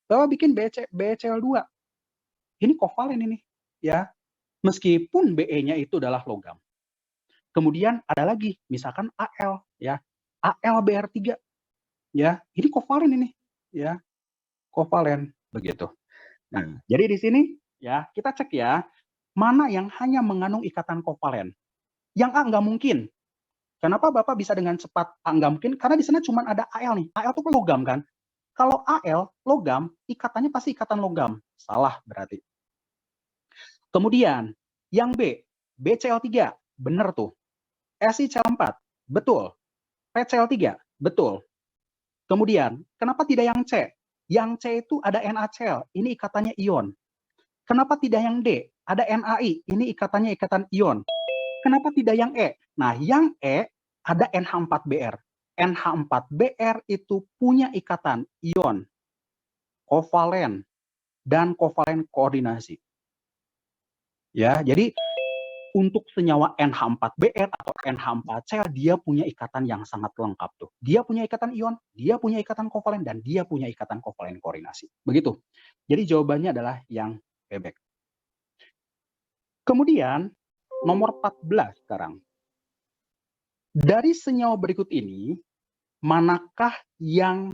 Bapak bikin BeCl2. Ini kovalen ini, ya. Meskipun Be-nya itu adalah logam. Kemudian ada lagi, misalkan Al, ya. AlBr3, ya. Ini kovalen ini, ya. Kovalen begitu. Nah, jadi di sini ya kita cek ya, mana yang hanya mengandung ikatan kovalen. Yang A nggak mungkin. Kenapa Bapak bisa dengan cepat A nggak mungkin? Karena di sana cuma ada Al nih. Al itu kan logam kan. Kalau Al logam, ikatannya pasti ikatan logam. Salah berarti. Kemudian yang B, BCl3, benar tuh. SiCl4, betul. PCl3, betul. Kemudian, kenapa tidak yang C? Yang C itu ada NaCl, ini ikatannya ion. Kenapa tidak yang D? Ada NaI, ini ikatannya ikatan ion. Kenapa tidak yang E? Nah, yang E ada NH4Br. NH4Br itu punya ikatan ion, kovalen, dan kovalen koordinasi. Ya, jadi untuk senyawa NH4Br atau NH4Cl dia punya ikatan yang sangat lengkap tuh. Dia punya ikatan ion, dia punya ikatan kovalen, dan dia punya ikatan kovalen koordinasi. Begitu. Jadi jawabannya adalah yang bebek. Kemudian nomor 14 sekarang. Dari senyawa berikut ini, manakah yang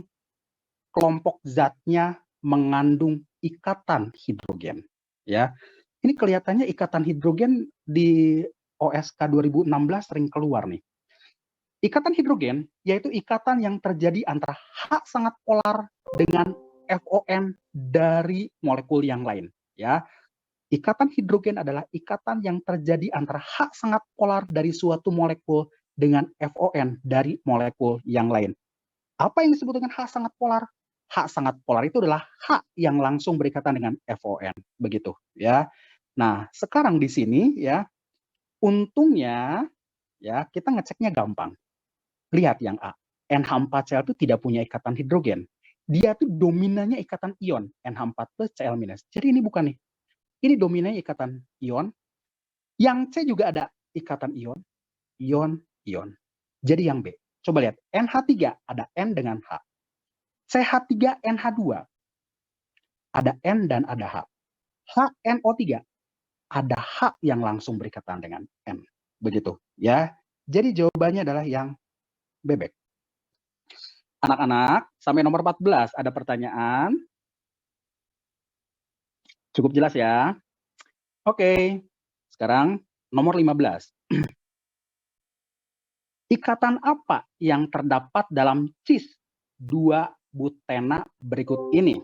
kelompok zatnya mengandung ikatan hidrogen? Ya, ini kelihatannya ikatan hidrogen di OSK 2016 sering keluar nih. Ikatan hidrogen yaitu ikatan yang terjadi antara H sangat polar dengan FON dari molekul yang lain. Ya, ikatan hidrogen adalah ikatan yang terjadi antara H sangat polar dari suatu molekul dengan FON dari molekul yang lain. Apa yang disebut dengan H sangat polar? H sangat polar itu adalah H yang langsung berikatan dengan FON, begitu ya. Nah, sekarang di sini ya, untungnya ya kita ngeceknya gampang. Lihat yang A, NH4Cl itu tidak punya ikatan hidrogen. Dia tuh dominannya ikatan ion, NH4 plus Cl minus. Jadi ini bukan nih. Ini dominannya ikatan ion. Yang C juga ada ikatan ion, ion, ion. Jadi yang B. Coba lihat, NH3 ada N dengan H. CH3NH2 ada N dan ada H. HNO3 ada H yang langsung berikatan dengan N. Begitu ya. Jadi jawabannya adalah yang bebek. Anak-anak, sampai nomor 14 ada pertanyaan? Cukup jelas ya? Oke, sekarang nomor 15. Ikatan apa yang terdapat dalam cis 2-butena berikut ini?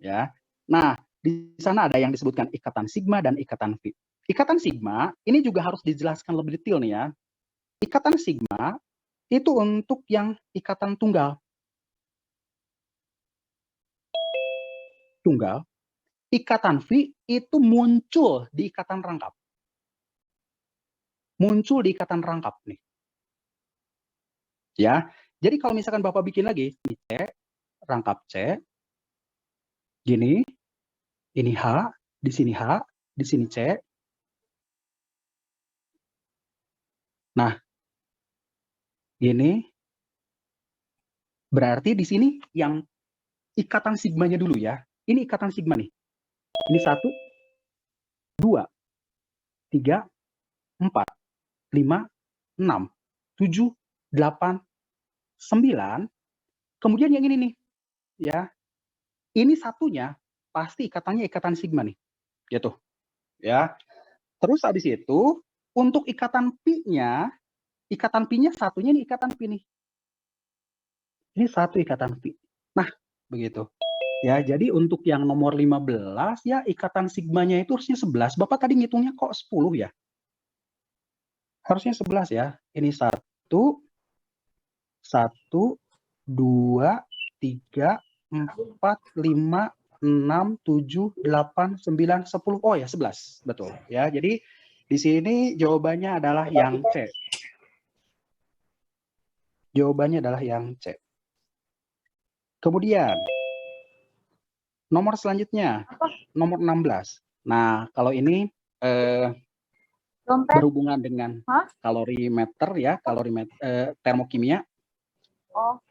Ya. Nah, di sana ada yang disebutkan ikatan sigma dan ikatan phi. Ikatan sigma ini juga harus dijelaskan lebih detail nih ya. Ikatan sigma itu untuk yang ikatan tunggal. Tunggal. Ikatan phi itu muncul di ikatan rangkap. Muncul di ikatan rangkap nih. Ya. Jadi kalau misalkan Bapak bikin lagi, ini C, rangkap C, gini, ini H, di sini H, di sini C. Nah, gini. Berarti di sini yang ikatan sigmanya dulu ya. Ini ikatan sigma nih. Ini 1, 2, 3, 4, 5, 6, 7, 8, 9. Kemudian yang ini nih, ya. Ini satunya pasti ikatannya ikatan sigma nih. Gitu. Ya. Terus habis itu untuk ikatan pi-nya satunya ini ikatan pi nih. Ini satu ikatan pi. Nah, begitu. Ya, jadi untuk yang nomor 15 ya ikatan sigmanya itu harusnya 11. Bapak tadi ngitungnya kok 10 ya? Harusnya 11 ya. Ini 1, 2, 3, 4, 5, 6, 7, 8, 9, 10. Oh ya, 11. Betul. Ya, jadi di sini jawabannya adalah yang C. Jawabannya adalah yang C. Kemudian nomor selanjutnya, nomor 16. Nah, kalau ini berhubungan dengan kalorimeter ya, termokimia. Oh.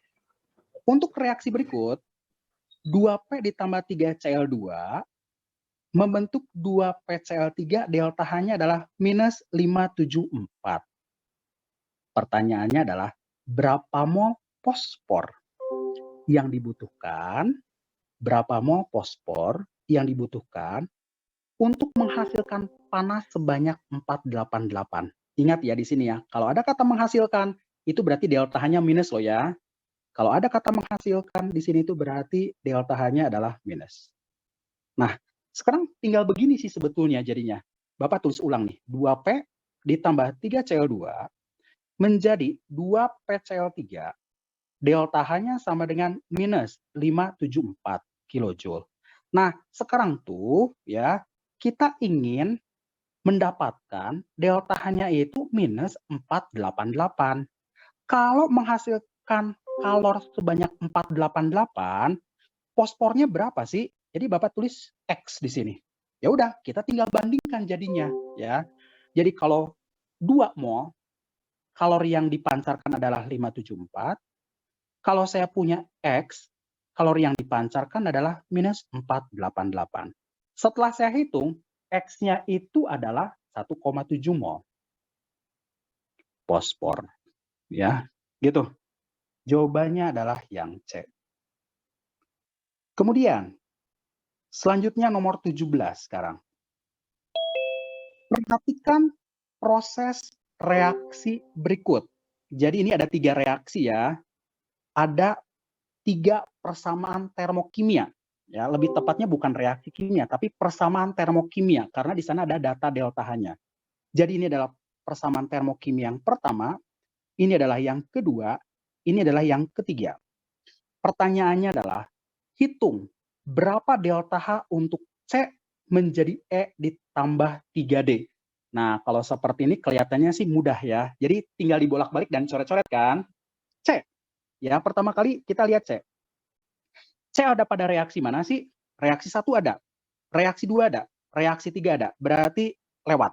Untuk reaksi berikut, 2P ditambah 3Cl2 membentuk 2PCl3, delta H-nya adalah minus 574. Pertanyaannya adalah berapa mol fosfor yang dibutuhkan? Berapa mol fosfor yang dibutuhkan untuk menghasilkan panas sebanyak 488. Ingat ya di sini ya, kalau ada kata menghasilkan, itu berarti delta H-nya minus loh ya. Kalau ada kata menghasilkan di sini itu berarti delta H-nya adalah minus. Nah, sekarang tinggal begini sih sebetulnya jadinya. Bapak tulis ulang nih, 2P ditambah 3Cl2 menjadi 2PCl3, delta H-nya sama dengan minus 574 kilojoule. Nah, sekarang tuh ya, kita ingin mendapatkan delta H-nya itu minus 488. Kalau menghasilkan kalor sebanyak 488, fosfornya berapa sih? Jadi Bapak tulis X di sini. Ya udah, kita tinggal bandingkan jadinya ya. Jadi kalau 2 mol kalori yang dipancarkan adalah 574, kalau saya punya X, kalori yang dipancarkan adalah minus 488. Setelah saya hitung, X-nya itu adalah 1,7 mol fosfor. Ya, gitu. Jawabannya adalah yang C. Kemudian, selanjutnya nomor 17 sekarang. Perhatikan proses reaksi berikut. Jadi ini ada 3 reaksi ya. Ada 3 persamaan termokimia. Ya, lebih tepatnya bukan reaksi kimia, tapi persamaan termokimia karena di sana ada data delta H-nya. Jadi ini adalah persamaan termokimia yang pertama, ini adalah yang kedua, ini adalah yang ketiga. Pertanyaannya adalah hitung berapa delta H untuk C menjadi E ditambah 3D. Nah, kalau seperti ini kelihatannya sih mudah ya. Jadi tinggal dibolak-balik dan coret-coret kan. C. Ya, pertama kali kita lihat C. C ada pada reaksi mana sih? Reaksi 1 ada, reaksi 2 ada, reaksi 3 ada. Berarti lewat.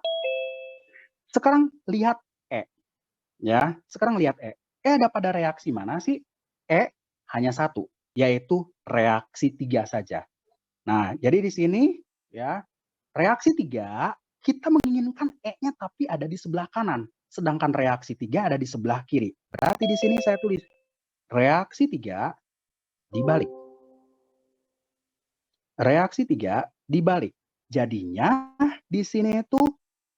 Sekarang lihat E. Ya, sekarang lihat E. E ada pada reaksi mana sih? E hanya 1, yaitu reaksi 3 saja. Nah, jadi di sini ya, reaksi 3 kita menginginkan E-nya tapi ada di sebelah kanan. sedangkan reaksi 3 ada di sebelah kiri. Berarti di sini saya tulis reaksi 3 dibalik. Reaksi 3 dibalik. Jadinya di sini itu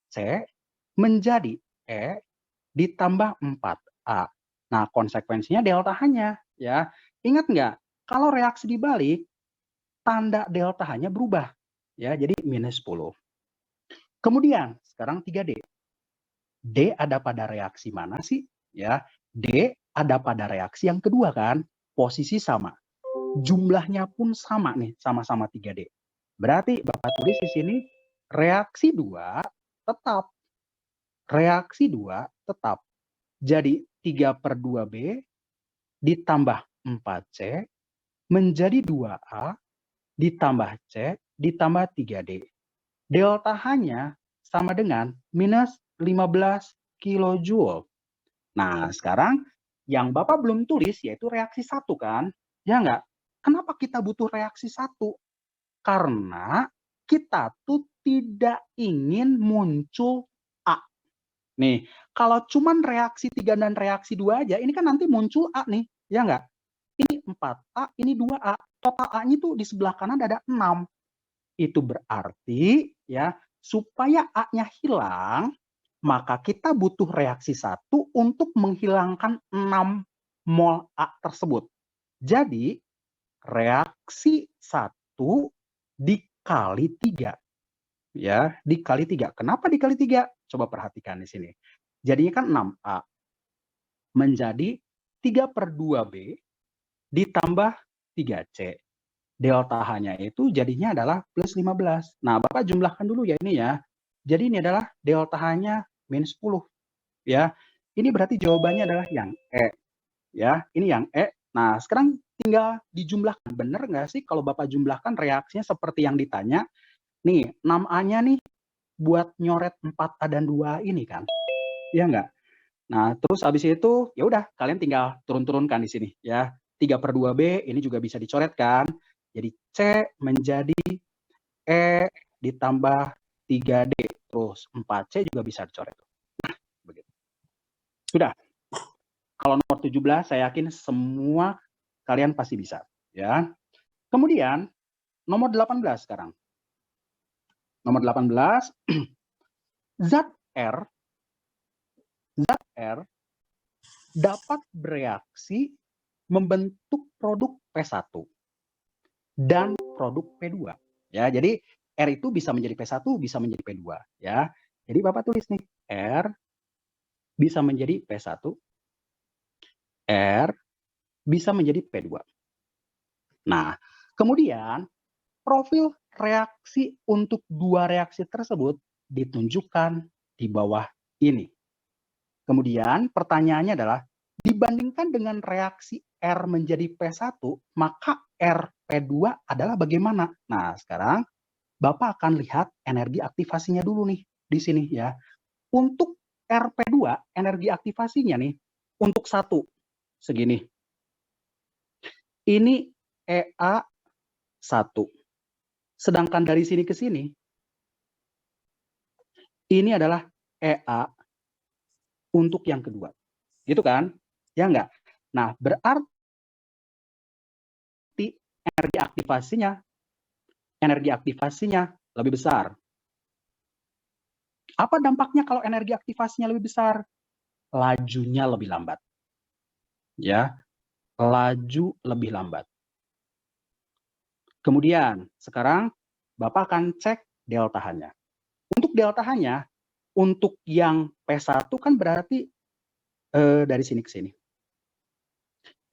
C menjadi E ditambah 4A. Nah, konsekuensinya delta H-nya ya. Ingat nggak? Kalau reaksi dibalik, tanda delta H-nya berubah. Ya, jadi minus 10. Kemudian, sekarang 3D. D ada pada reaksi mana sih? Ya, D ada pada reaksi yang kedua kan? Posisi sama. Jumlahnya pun sama nih, sama-sama 3D. Berarti Bapak tulis di sini reaksi 2 tetap. Reaksi 2 tetap. Jadi 3/2B ditambah 4C menjadi 2A ditambah C ditambah 3D. Delta H-nya sama dengan minus 15 kilojoule. Nah, sekarang yang Bapak belum tulis yaitu reaksi 1 kan? Ya nggak? Kenapa kita butuh reaksi 1? Karena kita tuh tidak ingin muncul A. Nih, kalau cuman reaksi 3 dan reaksi 2 aja, ini kan nanti muncul A nih, ya nggak? Ini 4A, ini 2A. Total A-nya tuh di sebelah kanan ada 6. Itu berarti ya, supaya A-nya hilang, maka kita butuh reaksi 1 untuk menghilangkan 6 mol A tersebut. Jadi, reaksi 1 dikali 3. Ya, dikali 3. Kenapa dikali 3? Coba perhatikan di sini. Jadinya kan 6A menjadi 3/2B ditambah 3C. Delta H-nya itu jadinya adalah plus 15. Nah, Bapak jumlahkan dulu ya ini ya. Jadi ini adalah delta H-nya minus 10. Ya, ini berarti jawabannya adalah yang E. Ya, ini yang E. Nah, sekarang tinggal dijumlahkan. Benar nggak sih kalau Bapak jumlahkan reaksinya seperti yang ditanya? Nih, 6A-nya nih buat nyoret 4A dan 2A ini kan. Iya nggak? Nah, terus habis itu ya udah kalian tinggal turun-turunkan di sini ya. 3/2B ini juga bisa dicoretkan. Jadi C menjadi E ditambah 3D. Terus 4C juga bisa dicoret. Nah, begitu. Sudah. Kalau nomor 17 saya yakin semua kalian pasti bisa, ya. Kemudian nomor 18 sekarang. Nomor 18 zat R dapat bereaksi membentuk produk P1 dan produk P2. Ya, jadi R itu bisa menjadi P1, bisa menjadi P2, ya. Jadi Bapak tulis nih, R bisa menjadi P1, R bisa menjadi P2. Nah, kemudian profil reaksi untuk dua reaksi tersebut ditunjukkan di bawah ini. Kemudian pertanyaannya adalah, dibandingkan dengan reaksi R menjadi P1, maka RP2 adalah bagaimana? Nah, sekarang Bapak akan lihat energi aktivasinya dulu nih di sini ya. Untuk RP2, energi aktivasinya nih, untuk 1, segini. Ini EA1. Sedangkan dari sini ke sini, ini adalah EA untuk yang kedua. Gitu kan? Ya enggak? Nah, berarti energi aktivasinya lebih besar. Apa dampaknya kalau energi aktivasinya lebih besar? Lajunya lebih lambat. Ya, laju lebih lambat. Kemudian, sekarang Bapak akan cek delta H-nya. Untuk delta H-nya, untuk yang P1 kan berarti dari sini ke sini.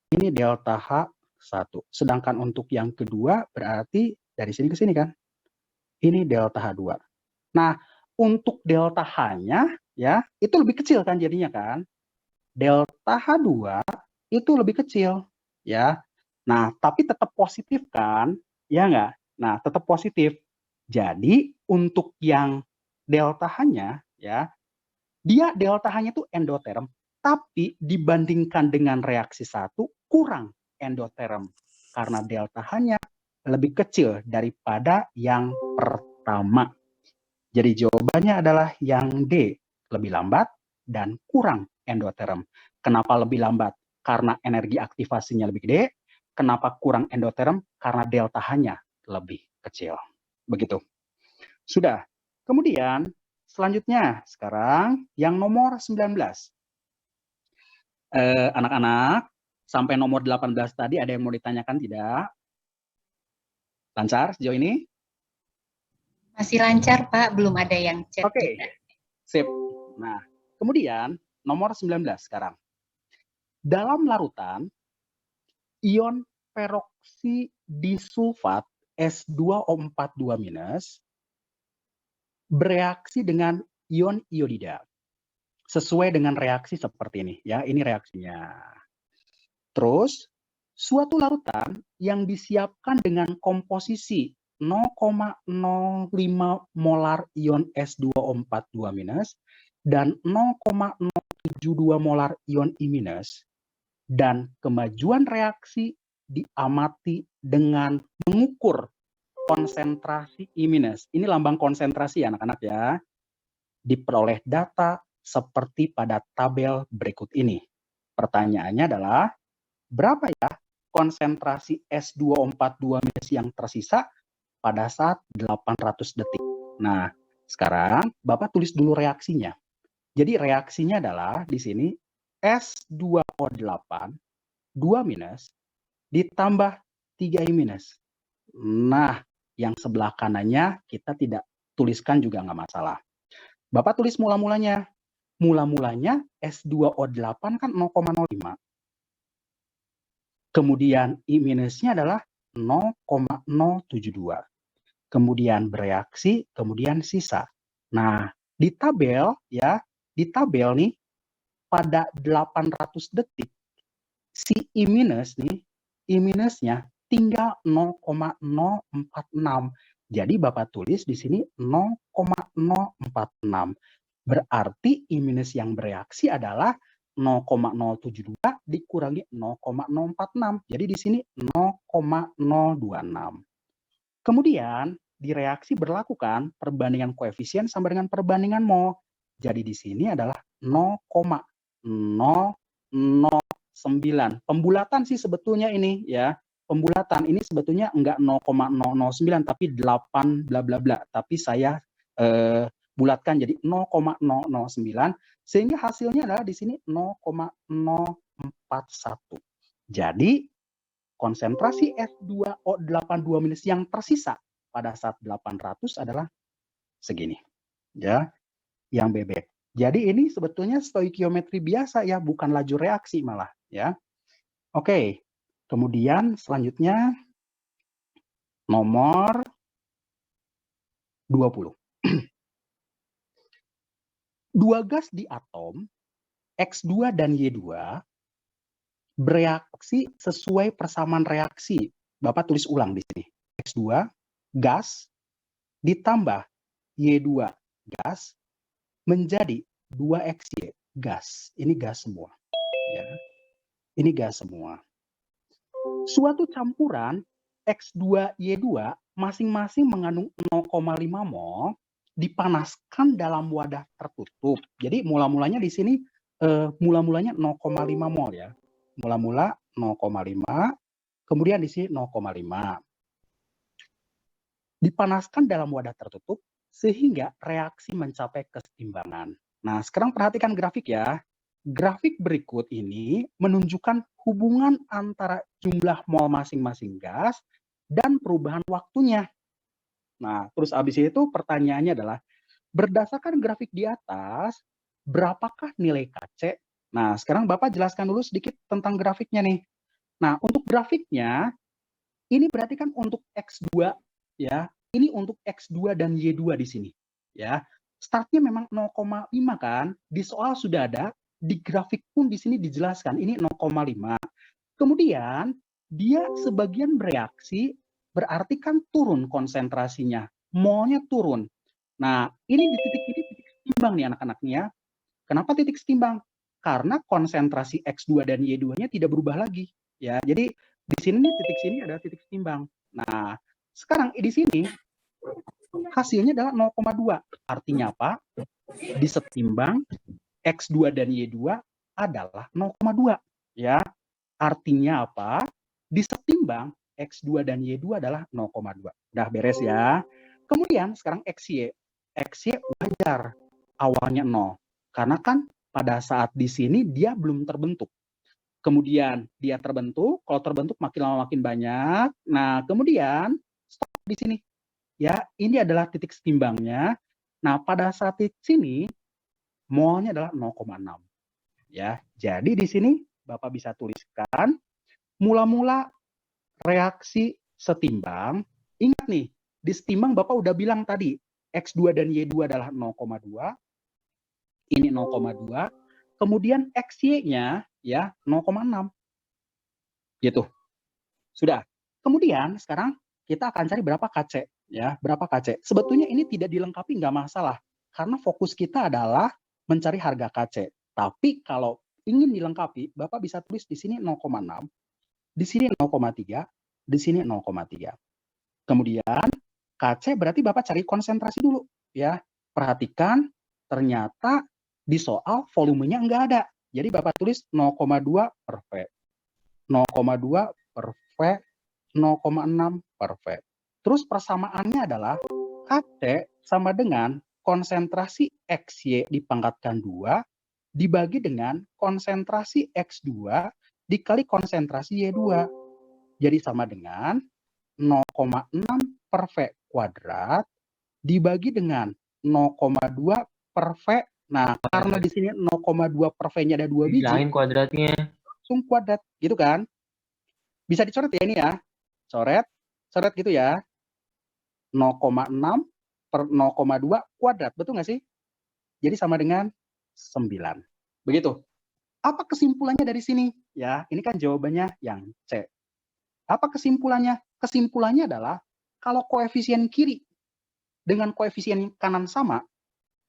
Ini delta H1. Sedangkan untuk yang kedua berarti dari sini ke sini kan. Ini delta H2. Nah, untuk delta H-nya ya, itu lebih kecil kan jadinya kan. Delta H2 itu lebih kecil ya. Nah, tapi tetap positif kan? Ya enggak? Nah, tetap positif. Jadi, untuk yang delta H-nya ya, dia delta H-nya itu endoterm, tapi dibandingkan dengan reaksi 1 kurang endoterm karena delta H-nya lebih kecil daripada yang pertama. Jadi jawabannya adalah yang D, lebih lambat, dan kurang endoterm. Kenapa lebih lambat? Karena energi aktivasinya lebih gede. Kenapa kurang endoterm? Karena delta H-nya lebih kecil. Begitu. Sudah. Kemudian selanjutnya sekarang yang nomor 19. Anak-anak, sampai nomor 18 tadi ada yang mau ditanyakan tidak? Lancar sejauh ini? Masih lancar, Pak. Belum ada yang chat Oke. kita. Sip. Nah, kemudian nomor 19 sekarang. Dalam larutan, ion peroksidisulfat S2O42- bereaksi dengan ion iodida. Sesuai dengan reaksi seperti ini. Ya, ini reaksinya. Terus, suatu larutan yang disiapkan dengan komposisi 0,05 molar ion S2O42- dan 0,072 molar ion I- dan kemajuan reaksi diamati dengan mengukur konsentrasi I-. Ini lambang konsentrasi anak-anak ya. Diperoleh data seperti pada tabel berikut ini. Pertanyaannya adalah, berapa ya konsentrasi S2O42- yang tersisa pada saat 800 detik? Nah, sekarang Bapak tulis dulu reaksinya. Jadi reaksinya adalah di sini S2O8 2- ditambah 3I-. Nah, yang sebelah kanannya kita tidak tuliskan juga nggak masalah. Bapak tulis mula-mulanya. Mula-mulanya S2O8 kan 0,05. Kemudian I-nya adalah 0,072. Kemudian bereaksi, kemudian sisa. Nah, di tabel ya, di tabel nih pada 800 detik si I- nih, I-nya tinggal 0,046. Jadi Bapak tulis di sini 0,046. Berarti I- yang bereaksi adalah 0,072 dikurangi 0,046. Jadi di sini 0,026. Kemudian di reaksi berlakukan perbandingan koefisien sama dengan perbandingan mol. Jadi di sini adalah 0,009. Pembulatan sih sebetulnya ini ya. Pembulatan ini sebetulnya enggak 0,009 tapi 8 bla bla bla. Tapi saya bulatkan jadi 0,009 sehingga hasilnya adalah di sini 0,041. Jadi konsentrasi S2O82- yang tersisa pada saat 800 adalah segini. Ya, yang bebek. Jadi ini sebetulnya stoikiometri biasa ya, bukan laju reaksi malah ya. Oke. Kemudian selanjutnya nomor 20. Dua gas di atom X2 dan Y2 bereaksi sesuai persamaan reaksi. Bapak tulis ulang di sini. X2 gas ditambah Y2 gas menjadi 2XY gas. Ini gas semua. Ya. Ini gas semua. Suatu campuran X2Y2 masing-masing mengandung 0,5 mol dipanaskan dalam wadah tertutup. Jadi mula-mulanya di sini mula-mulanya 0,5 mol ya. Mula-mula 0,5, kemudian di sini 0,5. Dipanaskan dalam wadah tertutup sehingga reaksi mencapai keseimbangan. Nah, sekarang perhatikan grafik ya. Grafik berikut ini menunjukkan hubungan antara jumlah mol masing-masing gas dan perubahan waktunya. Nah, terus habis itu pertanyaannya adalah, berdasarkan grafik di atas, berapakah nilai Kc? Nah, sekarang Bapak jelaskan dulu sedikit tentang grafiknya nih. Nah, untuk grafiknya, ini berarti kan untuk X2 ya. Ini untuk X2 dan Y2 di sini ya. Startnya memang 0,5 kan? Di soal sudah ada, di grafik pun di sini dijelaskan ini 0,5. Kemudian dia sebagian bereaksi berarti kan turun konsentrasinya, molnya turun. Nah, ini di titik ini titik setimbang nih anak-anaknya ya. Kenapa titik setimbang? Karena konsentrasi X2 dan Y2-nya tidak berubah lagi ya. Jadi di sini nih titik sini adalah titik setimbang. Nah, sekarang di sini hasilnya adalah 0,2. Artinya apa? Disetimbang X2 dan Y2 adalah 0,2 ya. Artinya apa? Disetimbang X2 dan Y2 adalah 0,2. Udah beres ya. Kemudian sekarang XY. XY wajar awalnya 0. Karena kan pada saat di sini dia belum terbentuk. Kemudian dia terbentuk, kalau terbentuk makin lama makin banyak. Nah, kemudian stop di sini. Ya, ini adalah titik setimbangnya. Nah, pada saat di sini molnya adalah 0,6. Ya, jadi di sini Bapak bisa tuliskan mula-mula reaksi setimbang. Ingat nih, di setimbang Bapak udah bilang tadi X2 dan Y2 adalah 0,2. Ini 0,2. Kemudian XY-nya ya 0,6. Gitu. Sudah. Kemudian sekarang kita akan cari berapa KC ya, berapa KC. Sebetulnya ini tidak dilengkapi nggak masalah karena fokus kita adalah mencari harga KC. Tapi kalau ingin dilengkapi, Bapak bisa tulis di sini 0,6, di sini 0,3, di sini 0,3. Kemudian KC berarti Bapak cari konsentrasi dulu ya. Perhatikan ternyata di soal volumenya enggak ada. Jadi Bapak tulis 0,2 per V, 0,2 per V, 0,6 per V. Terus persamaannya adalah KC sama dengan konsentrasi XY dipangkatkan 2 dibagi dengan konsentrasi X2 dikali konsentrasi Y2. Jadi sama dengan 0,6 per V kuadrat dibagi dengan 0,2 per V. Nah, karena di sini 0,2 per V-nya ada 2 biji. Bilangin kuadratnya. Langsung kuadrat, gitu kan? Bisa dicoret ya ini ya. Coret gitu ya. 0,6 per 0,2 kuadrat, betul nggak sih? Jadi sama dengan 9. Begitu. Apa kesimpulannya dari sini? Ya, ini kan jawabannya yang C. Apa kesimpulannya? Kesimpulannya adalah kalau koefisien kiri dengan koefisien kanan sama,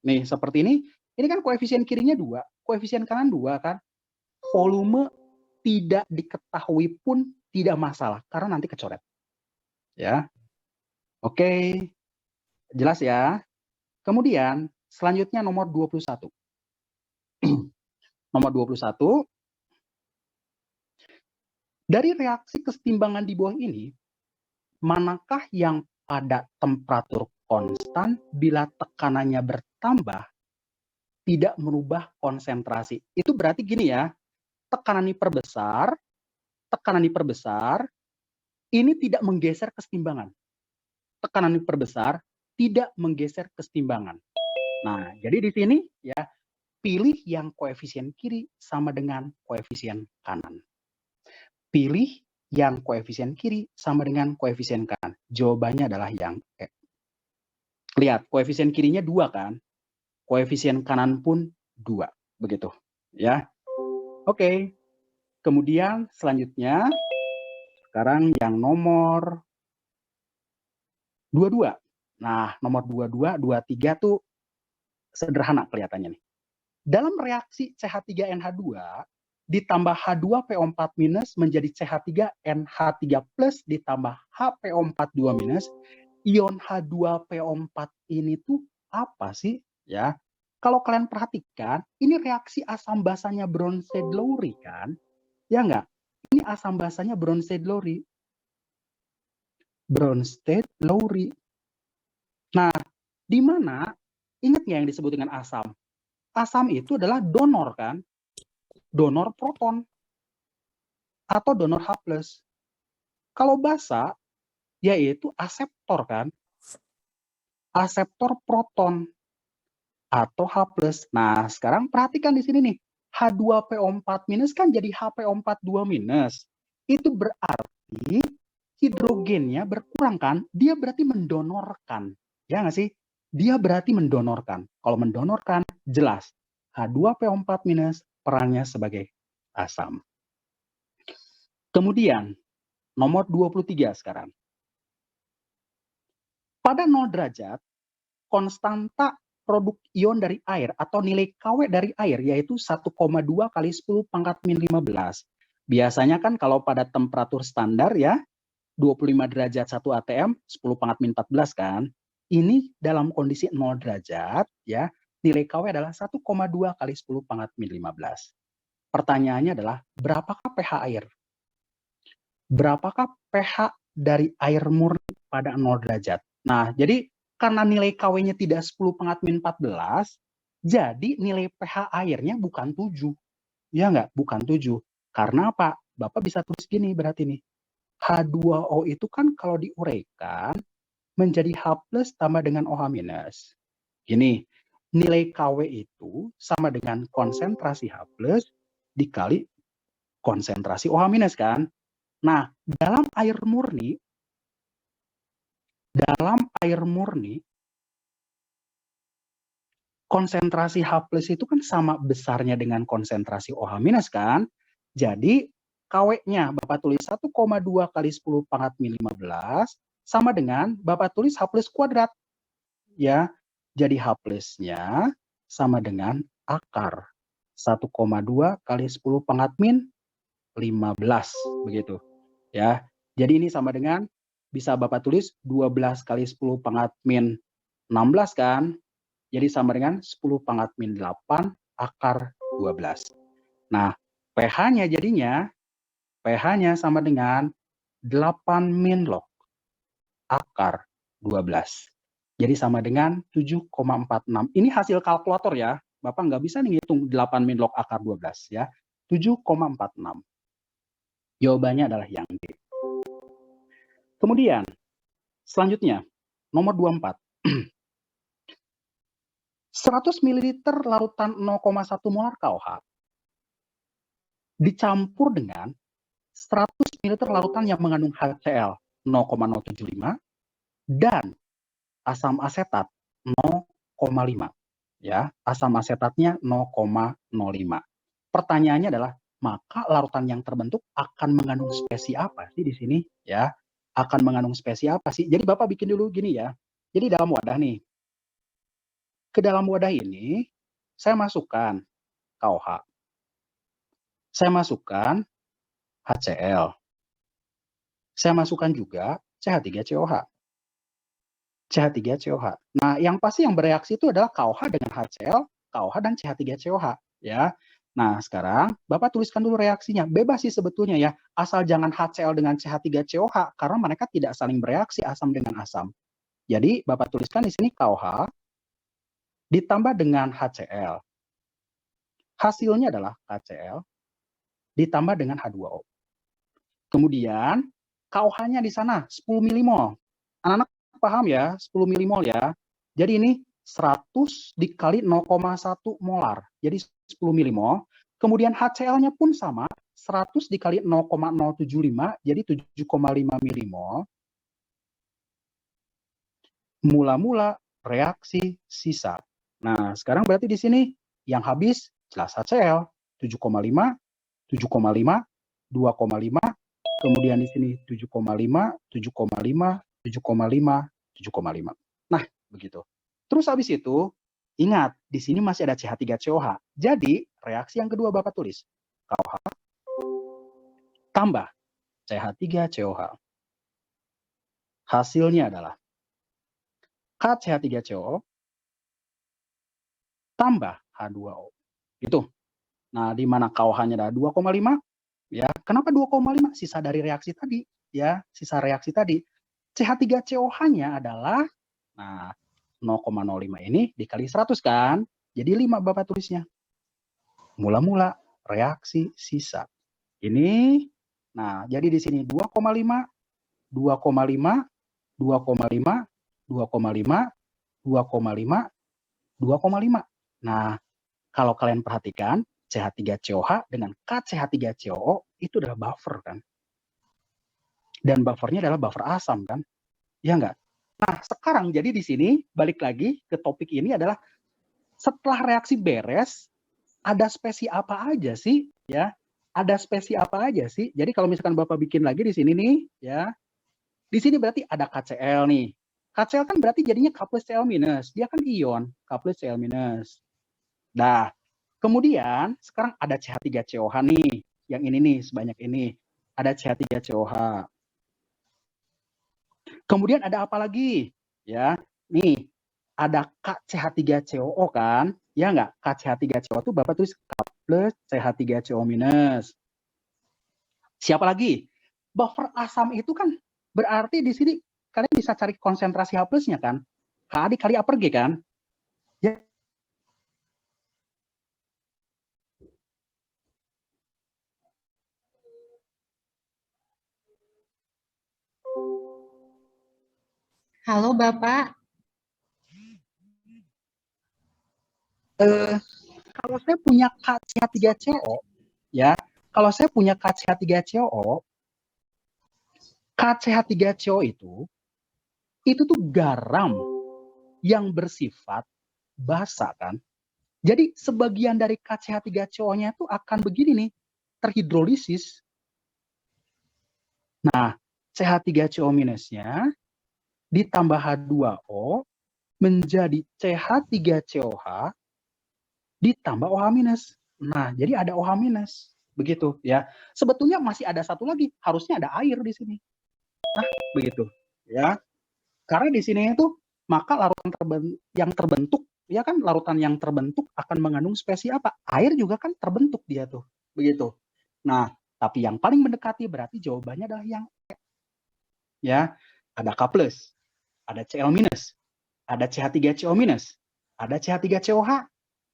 nih seperti ini kan koefisien kirinya 2, koefisien kanan 2 kan, volume tidak diketahui pun tidak masalah, karena nanti kecoret. Ya, oke, jelas ya. Kemudian selanjutnya nomor 21. Nomor 21, dari reaksi kesetimbangan di bawah ini, manakah yang pada temperatur konstan bila tekanannya bertambah tidak merubah konsentrasi? Itu berarti gini ya, tekanan diperbesar, ini tidak menggeser kesetimbangan. Tekanan diperbesar tidak menggeser kesetimbangan. Nah, jadi di sini ya, pilih yang koefisien kiri sama dengan koefisien kanan. Pilih yang koefisien kiri sama dengan koefisien kanan. Jawabannya adalah yang E. Lihat, koefisien kirinya 2 kan? Koefisien kanan pun 2. Begitu. Ya. Oke. Kemudian selanjutnya, sekarang yang nomor 22. Nah, nomor 22, 23 tuh sederhana kelihatannya nih. Dalam reaksi CH3NH2 ditambah H2PO4- menjadi CH3NH3+ ditambah HPO42-, ion H2PO4 ini tuh apa sih? Ya, kalau kalian perhatikan, ini reaksi asam basanya Bronsted-Lowry kan? Ya enggak? Ini asam basanya Bronsted-Lowry. Bronsted-Lowry. Nah, di mana? Ingat nggak yang disebut dengan asam? Asam itu adalah donor kan? Donor proton atau donor H+. Kalau basa, yaitu aseptor kan? Aseptor proton atau H+. Nah, sekarang perhatikan di sini nih. H2PO4- kan jadi HPO42-. Itu berarti hidrogennya berkurang kan? Dia berarti mendonorkan. Ya nggak sih? Dia berarti mendonorkan. Kalau mendonorkan, jelas. H2PO4- perannya sebagai asam. Kemudian, nomor 23 sekarang. Pada 0 derajat, konstanta produk ion dari air atau nilai KW dari air yaitu 1,2 kali 10⁻⁻15. Biasanya kan kalau pada temperatur standar ya, 25 derajat 1 atm, 10⁻⁻14 kan. Ini dalam kondisi 0 derajat ya, nilai KW adalah 1,2 kali 10 pangkat min 15. Pertanyaannya adalah, berapakah pH air? Berapakah pH dari air murni pada 0 derajat? Nah, jadi karena nilai KW-nya tidak 10 pangkat min 14, jadi nilai pH airnya bukan 7. Ya nggak? Bukan 7. Karena apa? Bapak bisa tulis gini berarti nih. H2O itu kan kalau diuraikan menjadi H plus tambah dengan OH minus. Gini, nilai KW itu sama dengan konsentrasi H plus dikali konsentrasi OH minus kan? Nah, dalam air murni, konsentrasi H plus itu kan sama besarnya dengan konsentrasi OH minus kan? Jadi, KW-nya Bapak tulis 1,2 kali 10 pangkat min 15 sama dengan Bapak tulis H plus kuadrat. Ya, jadi H plusnya sama dengan akar 1,2 kali 10 pangkat min 15 begitu. Ya. Jadi ini sama dengan bisa Bapak tulis 12 kali 10 pangkat min 16 kan? Jadi sama dengan 10 pangkat min 8 akar 12. Nah, pH-nya jadinya sama dengan 8 min log akar 12. Jadi sama dengan 7,46. Ini hasil kalkulator ya. Bapak nggak bisa nih ngitung 8 min log akar 12 ya. 7,46. Jawabannya adalah yang D. Kemudian, selanjutnya, nomor 24. 100 ml larutan 0,1 molar KOH dicampur dengan 100 ml larutan yang mengandung HCl 0,075 dan asam asetat 0,5. Ya, asam asetatnya 0,05. Pertanyaannya adalah, maka larutan yang terbentuk akan mengandung spesies apa sih di sini? Ya, akan mengandung spesies apa sih? Jadi Bapak bikin dulu gini ya. Jadi dalam wadah nih. Ke dalam wadah ini, saya masukkan KOH. Saya masukkan HCl. Saya masukkan juga CH3COH. CH3COH. Nah, yang pasti yang bereaksi itu adalah KOH dengan HCl, KOH dan CH3COH. Ya. Nah, sekarang Bapak tuliskan dulu reaksinya. Bebas sih sebetulnya ya, asal jangan HCl dengan CH3COH, karena mereka tidak saling bereaksi asam dengan asam. Jadi, Bapak tuliskan di sini KOH ditambah dengan HCl. Hasilnya adalah HCl ditambah dengan H2O. Kemudian KOH-nya di sana 10 milimol. Anak-anak paham ya, 10 milimol ya. Jadi ini 100 dikali 0,1 molar. Jadi 10 milimol. Kemudian HCl-nya pun sama, 100 dikali 0,075, jadi 7,5 milimol. Mula-mula reaksi sisa. Nah, sekarang berarti di sini yang habis jelas HCl 7,5, 7,5, 2,5, kemudian di sini 7,5, 7,5, 7,5, 7,5. Nah, begitu. Terus habis itu, ingat, di sini masih ada CH3COH. Jadi, reaksi yang kedua Bapak tulis. KOH tambah CH3COH. Hasilnya adalah KCH3CO tambah H2O. Itu. Nah, di mana KOH-nya ada 2,5, ya. Kenapa 2,5? Sisa dari reaksi tadi, ya, sisa reaksi tadi. CH3COH-nya adalah nah 0,05 ini dikali 100 kan? Jadi 5 Bapak tulisnya. Mula-mula reaksi sisa. Ini nah, jadi di sini 2,5, 2,5, 2,5, 2,5, 2,5, 2,5. Nah, kalau kalian perhatikan, CH3COH dengan KCH3COO itu adalah buffer kan. Dan buffernya adalah buffer asam kan. Ya enggak? Nah, sekarang jadi di sini balik lagi ke topik ini adalah setelah reaksi beres, ada spesies apa aja sih? Ya, ada spesies apa aja sih? Jadi kalau misalkan Bapak bikin lagi di sini nih, ya. Di sini berarti ada KCl nih. KCl kan berarti jadinya K plus Cl minus. Dia kan ion, K plus Cl minus. Nah, kemudian sekarang ada CH3COH nih. Yang ini nih, sebanyak ini. Ada CH3COH. Kemudian ada apa lagi? Ya, nih, ada KCH3COO kan? Ya nggak? KCH3COO itu Bapak tulis K plus CH3CO minus. Siapa lagi? Buffer asam itu kan berarti di sini kalian bisa cari konsentrasi H plusnya kan? K dikali A per G kan? Ya. Halo Bapak, Kalau saya punya KCH3CO, ya, kalau saya punya KCH3CO, KCH3CO itu tuh garam yang bersifat basa kan. Jadi sebagian dari KCH3CO-nya itu akan begini nih, terhidrolisis. Nah, CH3CO minusnya ditambah H2O menjadi CH3COH ditambah OH minus. Nah, jadi ada OH minus. Begitu ya. Sebetulnya masih ada satu lagi, harusnya ada air di sini. Nah, begitu ya. Karena di sini itu maka larutan yang terbentuk, ya kan, larutan yang terbentuk akan mengandung spesies apa? Air juga kan terbentuk dia tuh. Begitu. Nah, tapi yang paling mendekati berarti jawabannya adalah yang ya, ada K+, ada Cl-, ada CH3CO-, ada CH3COH,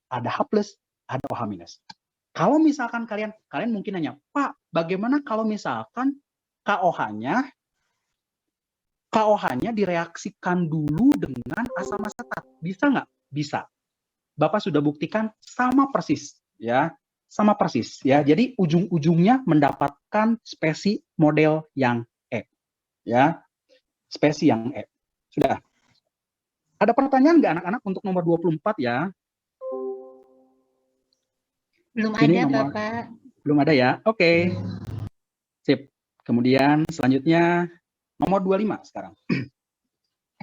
ada H+, ada OH-. Kalau misalkan kalian mungkin nanya, Pak, bagaimana kalau misalkan KOH-nya direaksikan dulu dengan asam asetat? Bisa nggak? Bisa. Bapak sudah buktikan sama persis, ya, sama persis, ya. Jadi ujung-ujungnya mendapatkan spesies model yang E, ya, spesies yang E. Sudah. Ada pertanyaan nggak anak-anak untuk nomor 24 ya? belum Ini ada nomor, Bapak. belum ada ya? Oke. Sip. Kemudian selanjutnya nomor 25 sekarang.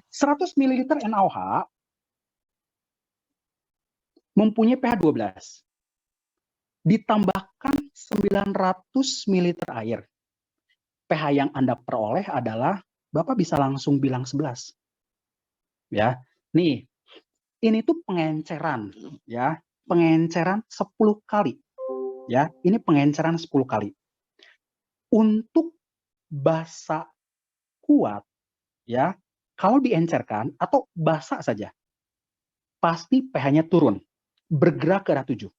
100 ml NaOH mempunyai pH 12. Ditambahkan 900 ml air. pH yang Anda peroleh adalah, Bapak bisa langsung bilang 11. Ya. Nih, ini tuh pengenceran, ya. Pengenceran 10 kali. Ya, ini pengenceran 10 kali. Untuk basa kuat, ya, kalau diencerkan atau basa saja, pasti pH-nya turun, bergerak ke arah 7.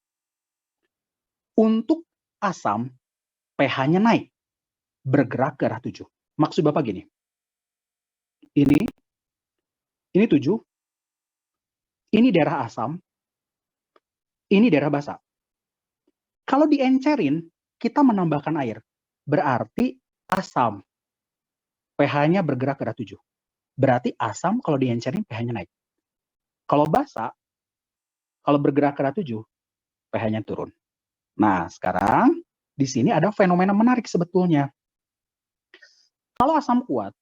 Untuk asam, pH-nya naik, bergerak ke arah 7. Maksud Bapak gini, ini 7, ini daerah asam, ini daerah basa. Kalau diencerin, kita menambahkan air, berarti asam, pH-nya bergerak ke arah 7. Berarti asam kalau diencerin pH-nya naik. Kalau basa, kalau bergerak ke arah 7, pH-nya turun. Nah, sekarang di sini ada fenomena menarik sebetulnya. Kalau asam kuat,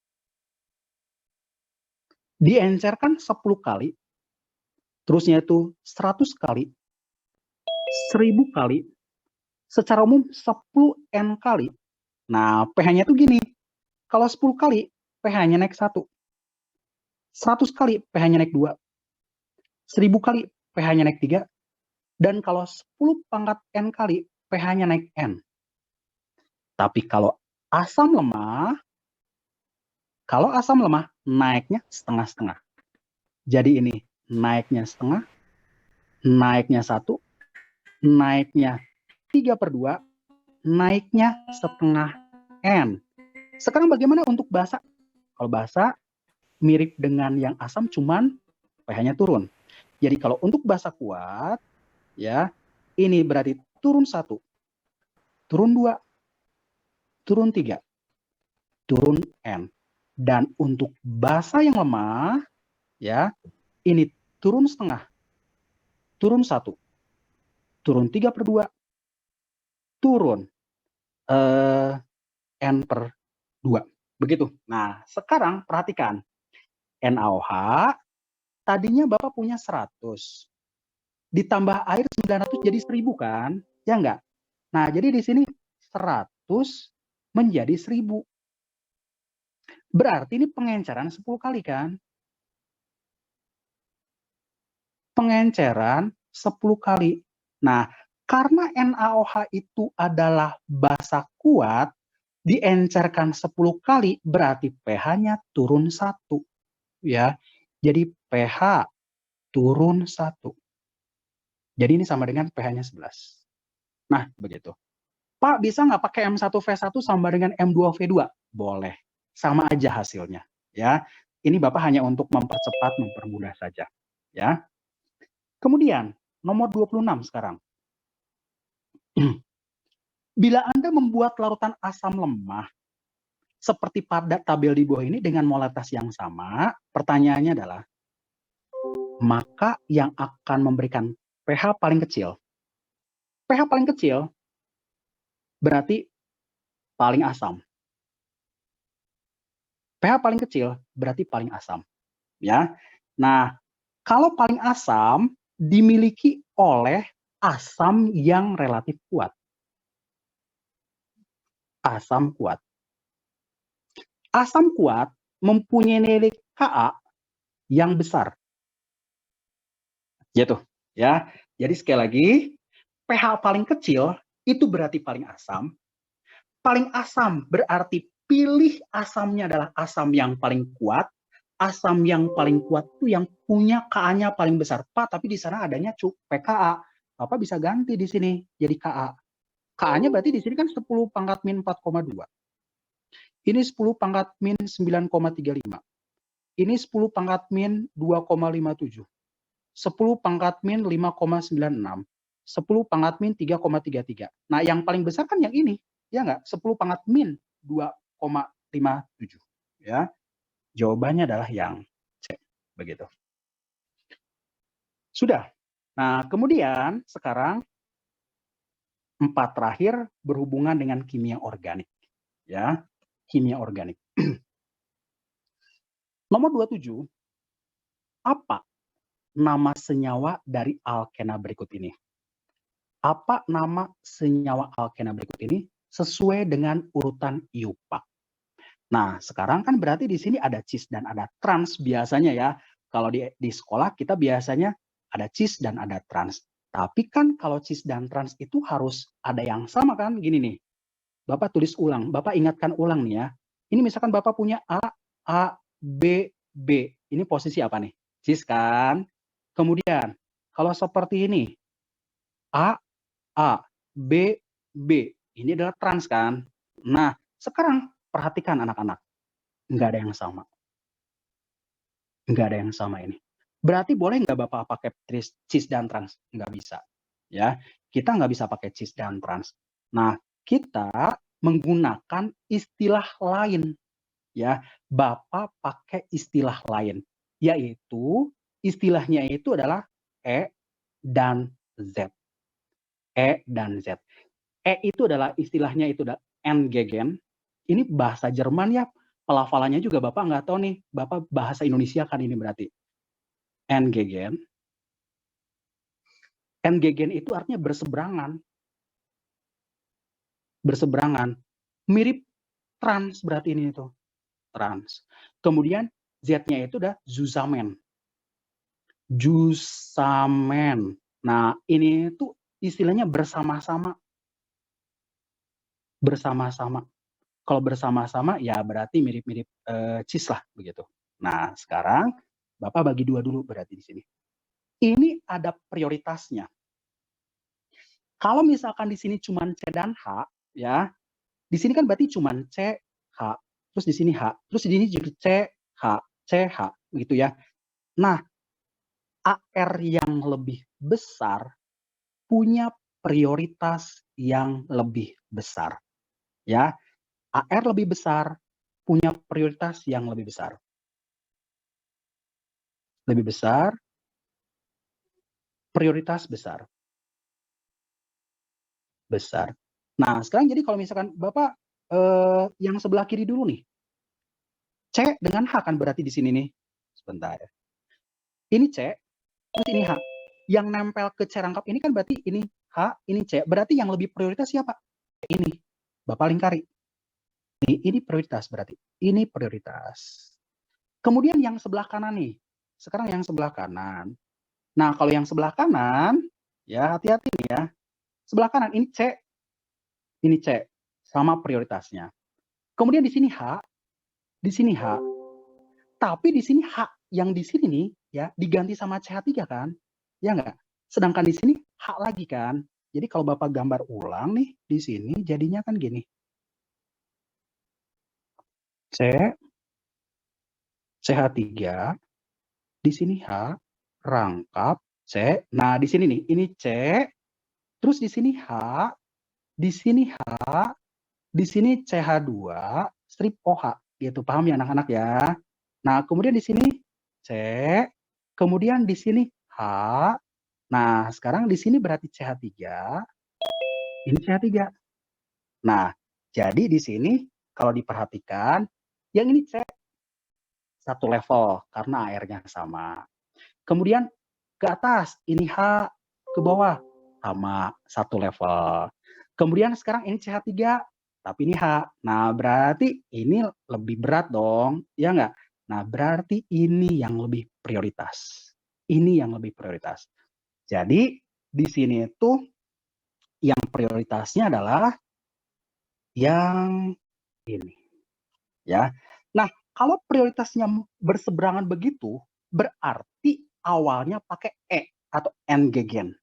diencerkan 10 kali, terusnya itu 100 kali, 1000 kali, secara umum 10 N kali. Nah, pH-nya itu gini. Kalau 10 kali, pH-nya naik 1. 100 kali, pH-nya naik 2. 1000 kali, pH-nya naik 3. Dan kalau 10 pangkat N kali, pH-nya naik N. Tapi kalau asam lemah, naiknya setengah-setengah. Jadi ini naiknya setengah, naiknya 1, naiknya 3/2, naiknya setengah N. Sekarang bagaimana untuk basa? Kalau basa mirip dengan yang asam, cuman pH-nya turun. Jadi kalau untuk basa kuat, ya, ini berarti turun 1, turun 2, turun 3, turun N. Dan untuk basa yang lemah, ya, ini turun setengah, turun 1, turun 3/2, turun N/2. Begitu. Nah, sekarang perhatikan. NaOH tadinya Bapak punya 100. Ditambah air 900 jadi 1000 kan? Ya enggak? Nah, jadi di sini 100 menjadi 1000. Berarti ini pengenceran 10 kali kan? pengenceran 10 kali. Nah, karena NaOH itu adalah basa kuat, diencerkan 10 kali berarti pH-nya turun 1. Ya. Jadi pH turun 1. Jadi ini sama dengan pH-nya 11. Nah, begitu. Pak, bisa nggak pakai M1V1 sama dengan M2V2? Boleh. Sama aja hasilnya. Ya. Ini Bapak hanya untuk mempercepat, mempermudah saja. Ya. Kemudian, nomor 26 sekarang. Bila Anda membuat larutan asam lemah, seperti pada tabel di bawah ini dengan molaritas yang sama, pertanyaannya adalah, maka yang akan memberikan pH paling kecil. pH paling kecil berarti paling asam. pH paling kecil berarti paling asam. Ya. Nah, kalau paling asam dimiliki oleh asam yang relatif kuat. Asam kuat. Asam kuat mempunyai nilai Ka yang besar. Gitu, ya. Jadi sekali lagi, pH paling kecil itu berarti paling asam. Paling asam berarti pilih asamnya adalah asam yang paling kuat. Asam yang paling kuat itu yang punya Ka-nya paling besar. Pak, tapi di sana adanya pKa. Bapak bisa ganti di sini jadi Ka. Ka-nya berarti di sini kan 10 pangkat min 4,2. Ini 10 pangkat min 9,35. Ini 10 pangkat min 2,57. 10 pangkat min 5,96. 10 pangkat min 3,33. Nah, yang paling besar kan yang ini. Ya nggak? 10 pangkat min 2,57. Ya. Jawabannya adalah yang C. Begitu. Sudah. Nah, kemudian sekarang 4 terakhir berhubungan dengan kimia organik. Ya, kimia organik. Nomor 27, apa nama senyawa dari alkena berikut ini? Apa nama senyawa alkena berikut ini sesuai dengan urutan IUPAC? Nah, sekarang kan berarti di sini ada cis dan ada trans biasanya ya. Kalau di sekolah kita biasanya ada cis dan ada trans. Tapi kan kalau cis dan trans itu harus ada yang sama kan? Gini nih, Bapak tulis ulang, Bapak ingatkan ulang nih ya. Ini misalkan Bapak punya A, B, B. Ini posisi apa nih? Cis kan? Kemudian, kalau seperti ini, A, B, B. Ini adalah trans kan? Nah, sekarang perhatikan anak-anak. Nggak ada yang sama. Nggak ada yang sama ini. Berarti boleh nggak Bapak pakai cis dan trans? Nggak bisa. Ya, kita nggak bisa pakai cis dan trans. Nah, kita menggunakan istilah lain. Ya, Bapak pakai istilah lain. Yaitu, istilahnya itu adalah E dan Z. E dan Z. E itu adalah istilahnya itu adalah N-Gegen. Ini bahasa Jerman ya, pelafalannya juga Bapak nggak tahu nih, Bapak bahasa Indonesia kan ini berarti. N-Gegen. N-Gegen itu artinya berseberangan. Berseberangan. Mirip trans berarti ini itu. Trans. Kemudian Z-nya itu udah Zusammen. Zusammen. Nah, ini tuh istilahnya bersama-sama. Bersama-sama. Kalau bersama-sama ya berarti mirip-mirip cis lah begitu. Nah, sekarang Bapak bagi dua dulu berarti di sini. Ini ada prioritasnya. Kalau misalkan di sini cuma C dan H, ya, di sini kan berarti cuma C, H, terus di sini H, terus di sini juga C, H, gitu ya. Nah, AR yang lebih besar punya prioritas yang lebih besar, ya. AR lebih besar punya prioritas yang lebih besar. Lebih besar, prioritas besar. Besar. Nah, sekarang jadi kalau misalkan Bapak yang sebelah kiri dulu nih. C dengan H kan berarti di sini nih. Sebentar ya. Ini C, terus ini H. Yang nempel ke C rangkap ini kan berarti ini H, ini C. Berarti yang lebih prioritas siapa? Ini. Bapak lingkari. Ini prioritas berarti. Ini prioritas. Kemudian yang sebelah kanan nih. Sekarang yang sebelah kanan. Nah, kalau yang sebelah kanan, ya hati-hati nih ya. Sebelah kanan ini C, sama prioritasnya. Kemudian di sini H, di sini H. Tapi di sini H yang di sini nih ya diganti sama CH3 kan? Ya enggak? Sedangkan di sini H lagi kan? Jadi kalau Bapak gambar ulang nih di sini jadinya kan gini. C, CH3, di sini H, rangkap C. Nah, di sini nih, ini C, terus di sini H, di sini H, di sini CH2, strip OH. Gitu, paham ya anak-anak ya? Nah, kemudian di sini C, kemudian di sini H. Nah, sekarang di sini berarti CH3, ini CH3. Nah, jadi di sini kalau diperhatikan, yang ini C, satu level karena AR-nya sama. Kemudian ke atas, ini H, ke bawah, sama satu level. Kemudian sekarang ini CH3, tapi ini H. Nah, berarti ini lebih berat dong, ya nggak? Nah, berarti ini yang lebih prioritas. Ini yang lebih prioritas. Jadi, di sini itu yang prioritasnya adalah yang ini. Ya. Nah, kalau prioritasnya berseberangan begitu, berarti awalnya pakai E atau N-gegen.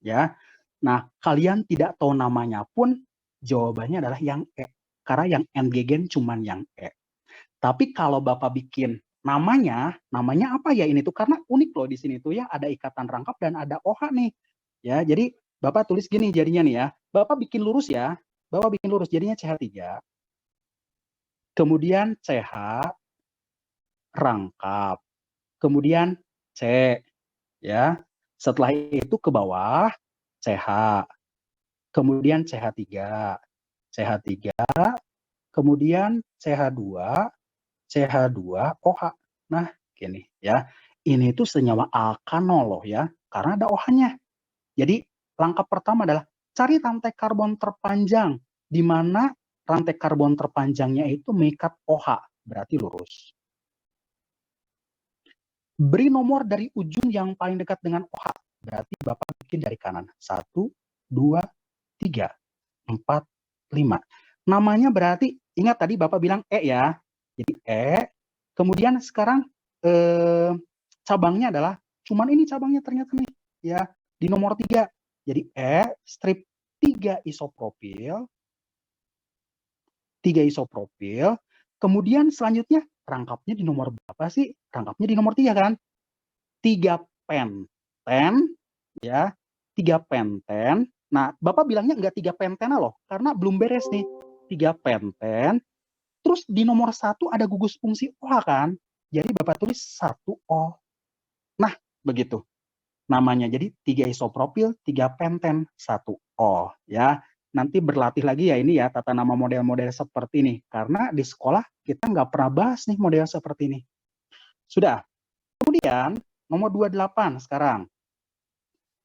Ya. Nah, kalian tidak tahu namanya pun jawabannya adalah yang E. Karena yang N-gegen cuman yang E. Tapi kalau Bapak bikin namanya apa ya ini tuh? Karena unik loh di sini tuh ya, ada ikatan rangkap dan ada OH nih. Ya, jadi Bapak tulis gini jadinya nih ya. Bapak bikin lurus ya. Bapak bikin lurus jadinya CH3. Kemudian CH rangkap. Kemudian C ya. Setelah itu ke bawah CH. Kemudian CH3. CH3, kemudian CH2, CH2 OH. Nah, gini ya. Ini tuh senyawa alkanol loh ya, karena ada OH-nya. Jadi langkah pertama adalah cari rantai karbon terpanjang, di mana rantai karbon terpanjangnya itu mengikat OH, berarti lurus. Beri nomor dari ujung yang paling dekat dengan OH, berarti Bapak bikin dari kanan. 1, 2, 3, 4, 5. Namanya berarti, ingat tadi Bapak bilang E ya, jadi E, kemudian sekarang cabangnya adalah, cuman ini cabangnya ternyata nih, ya, di nomor 3. Jadi E, strip 3 isopropil, kemudian selanjutnya rangkapnya di nomor berapa sih? Rangkapnya di nomor 3 kan? 3 penten, ya, 3 penten. Nah, Bapak bilangnya enggak 3 pentena loh, karena belum beres nih. 3 penten, terus di nomor 1 ada gugus fungsi OH kan? Jadi Bapak tulis 1O. Nah, begitu namanya. Jadi 3 isopropil, 3 penten, 1O. Ya, nanti berlatih lagi ya ini ya, tata nama model-model seperti ini. Karena di sekolah kita nggak pernah bahas nih model seperti ini. Sudah. Kemudian nomor 28 sekarang.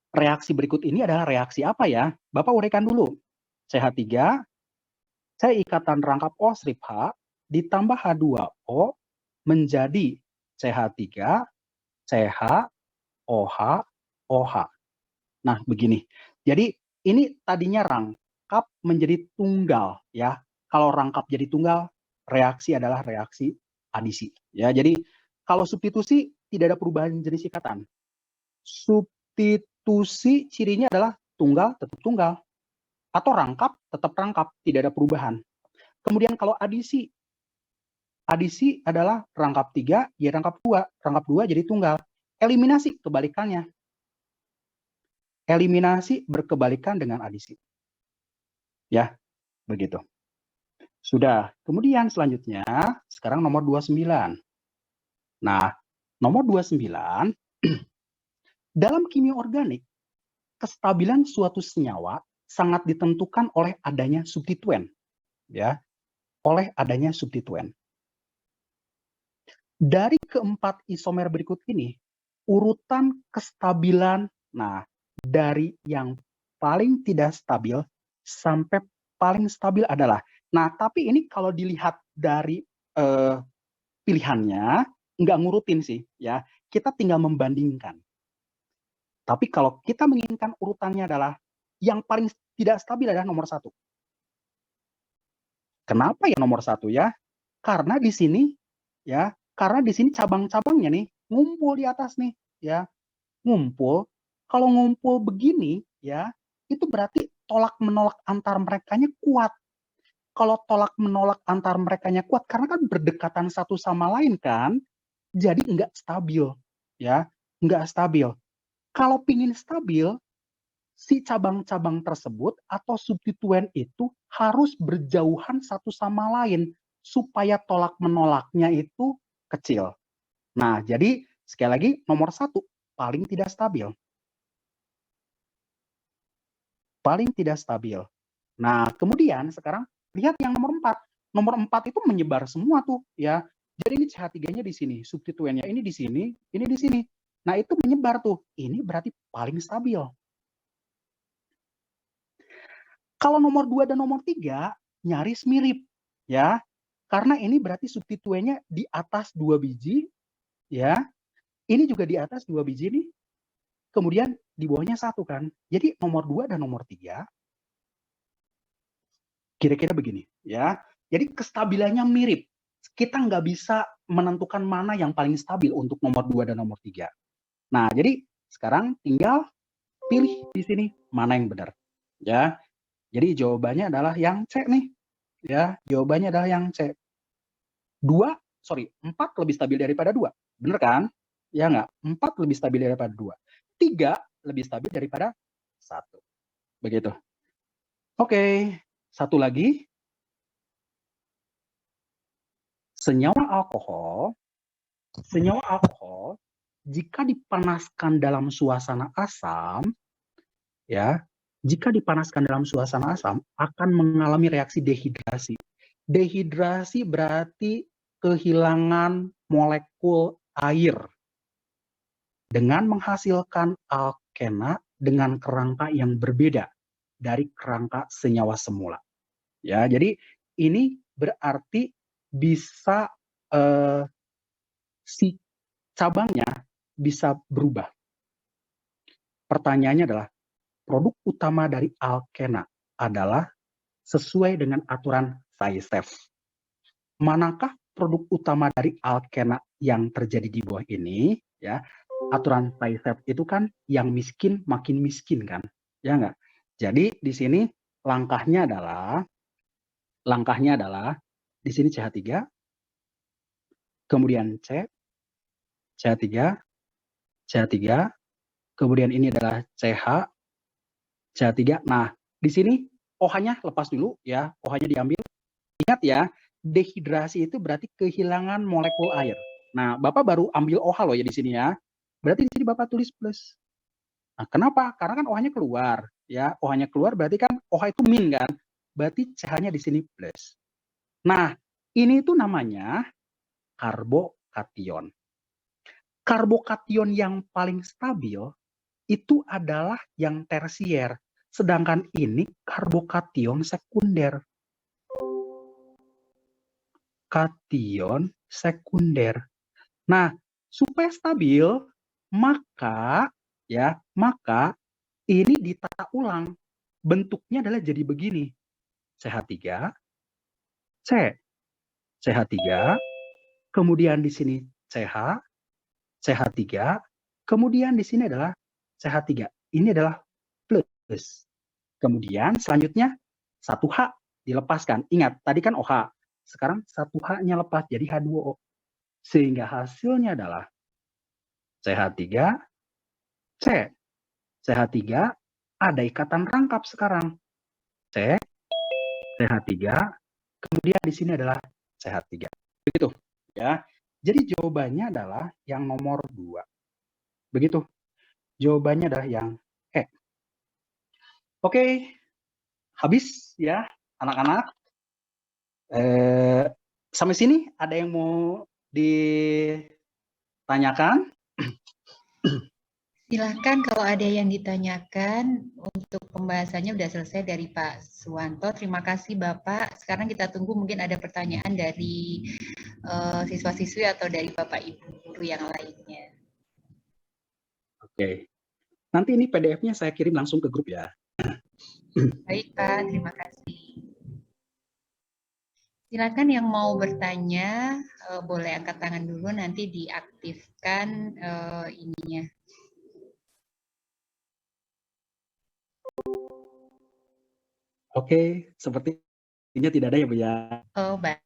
Reaksi berikut ini adalah reaksi apa ya? Bapak uraikan dulu. CH3, C ikatan rangkap O strip H, ditambah H2O menjadi CH3, CH, OH, OH. Nah, begini. Jadi ini tadinya rangkap menjadi tunggal ya. Kalau rangkap jadi tunggal, reaksi adalah reaksi adisi ya. Jadi kalau substitusi tidak ada perubahan jenis ikatan. Substitusi cirinya adalah tunggal tetap tunggal atau rangkap tetap rangkap, tidak ada perubahan. Kemudian kalau adisi adalah rangkap 3 jadi rangkap 2, rangkap 2 jadi tunggal. Eliminasi kebalikannya. Eliminasi berkebalikan dengan adisi. Ya, begitu. Sudah. Kemudian selanjutnya, sekarang nomor 29. Nah, nomor 29, dalam kimia organik, kestabilan suatu senyawa sangat ditentukan oleh adanya substituen. Ya, oleh adanya substituen. Dari keempat isomer berikut ini, urutan kestabilan, nah, dari yang paling tidak stabil sampai paling stabil adalah, nah, tapi ini kalau dilihat dari pilihannya, nggak ngurutin sih, ya. Kita tinggal membandingkan. Tapi kalau kita menginginkan urutannya adalah yang paling tidak stabil adalah nomor 1. Kenapa ya nomor 1 ya? Karena di sini ya, karena di sini cabang-cabangnya nih ngumpul di atas nih ya. Ngumpul, kalau ngumpul begini ya, itu berarti tolak menolak antar merekanya kuat. Kalau tolak menolak antar merekanya kuat karena kan berdekatan satu sama lain kan, jadi nggak stabil ya, nggak stabil. Kalau pingin stabil, si cabang-cabang tersebut atau substituen itu harus berjauhan satu sama lain supaya tolak menolaknya itu kecil. Nah, jadi sekali lagi nomor 1 paling tidak stabil. Paling tidak stabil. Nah, kemudian sekarang lihat yang nomor 4. Nomor 4 itu menyebar semua tuh ya. Jadi ini CH3-nya di sini, substituennya ini di sini, ini di sini. Nah, itu menyebar tuh. Ini berarti paling stabil. Kalau nomor 2 dan nomor 3 nyaris mirip ya. Karena ini berarti substituennya di atas 2 biji ya. Ini juga di atas 2 biji nih. Kemudian di bawahnya 1 kan. Jadi nomor 2 dan nomor 3 kira-kira begini ya. Jadi kestabilannya mirip. Kita nggak bisa menentukan mana yang paling stabil untuk nomor 2 dan nomor 3. Nah, jadi sekarang tinggal pilih di sini mana yang benar. Ya. Jadi jawabannya adalah yang C nih. Ya, jawabannya adalah yang C. 4 lebih stabil daripada 2. Bener kan? Ya nggak? 4 lebih stabil daripada 2. 3 lebih stabil daripada 1. Begitu. Oke, satu lagi. Senyawa alkohol jika dipanaskan dalam suasana asam, ya, jika dipanaskan dalam suasana asam akan mengalami reaksi dehidrasi. Dehidrasi berarti kehilangan molekul air dengan menghasilkan alkena dengan kerangka yang berbeda dari kerangka senyawa semula. Ya, jadi ini berarti bisa si cabangnya bisa berubah. Pertanyaannya adalah, produk utama dari alkena adalah sesuai dengan aturan Zaitsev. Manakah produk utama dari alkena yang terjadi di bawah ini? Ya, aturan Zaitsev itu kan yang miskin makin miskin kan, ya nggak? Jadi di sini langkahnya adalah di sini CH3, kemudian CH3, kemudian ini adalah CH3. Nah, di sini OH-nya lepas dulu ya, OH-nya diambil. Ingat ya, dehidrasi itu berarti kehilangan molekul air. Nah, Bapak baru ambil OH loh ya di sini ya. Berarti di sini Bapak tulis plus. Nah, kenapa? Karena kan OH-nya keluar ya. OH-nya keluar berarti kan OH itu min kan. Berarti CH-nya di sini plus. Nah, ini tuh namanya karbokation. Karbokation yang paling stabil itu adalah yang tersier. Sedangkan ini karbokation sekunder. Kation sekunder. Nah, supaya stabil, maka ini ditata ulang. Bentuknya adalah jadi begini. CH3, CH3, kemudian di sini CH3, kemudian di sini adalah CH3. Ini adalah plus. Kemudian selanjutnya 1H dilepaskan. Ingat, tadi kan OH. Sekarang 1H-nya lepas jadi H2O. Sehingga hasilnya adalah CH3, CH3 ada ikatan rangkap sekarang. CH3, kemudian di sini adalah CH3. Begitu ya. Jadi jawabannya adalah yang nomor 2. Begitu. Jawabannya adalah yang E. Oke. Habis ya anak-anak. Sampai sini ada yang mau ditanyakan? Silahkan kalau ada yang ditanyakan. Untuk pembahasannya sudah selesai dari Pak Suwanto. Terima kasih Bapak. Sekarang kita tunggu mungkin ada pertanyaan dari siswa-siswi atau dari Bapak Ibu guru yang lainnya. Oke. Nanti ini PDF-nya saya kirim langsung ke grup ya. Baik Pak, terima kasih. Silakan yang mau bertanya, boleh angkat tangan dulu, nanti diaktifkan ininya. Oke, sepertinya tidak ada ya Bu ya. Oh, baik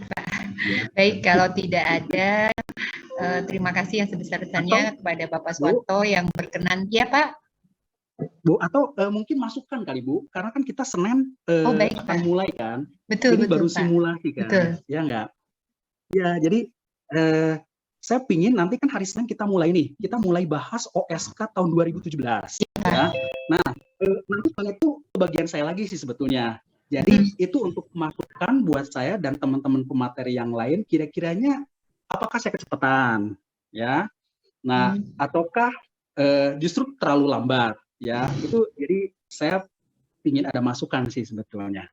Pak. Baik, kalau tidak ada, terima kasih yang sebesar-besarnya kepada Bapak Suwanto yang berkenan. Ya Pak. Bu, atau mungkin masukan kali Bu, karena kan kita Senin baik, akan Pak. mulai kan. Betul, ini betul, baru Pak. simulasi kan. Betul. Ya enggak? Ya, jadi saya pingin nanti kan hari Senin kita mulai nih. Kita mulai bahas OSK tahun 2017 ya. Nah, nanti setelah itu bagian saya lagi sih sebetulnya. Jadi itu untuk masukan buat saya dan teman-teman pemateri yang lain, kira-kiranya apakah saya kecepatan ya. Nah, ataukah justru terlalu lambat ya. Itu jadi saya ingin ada masukan sih sebetulnya.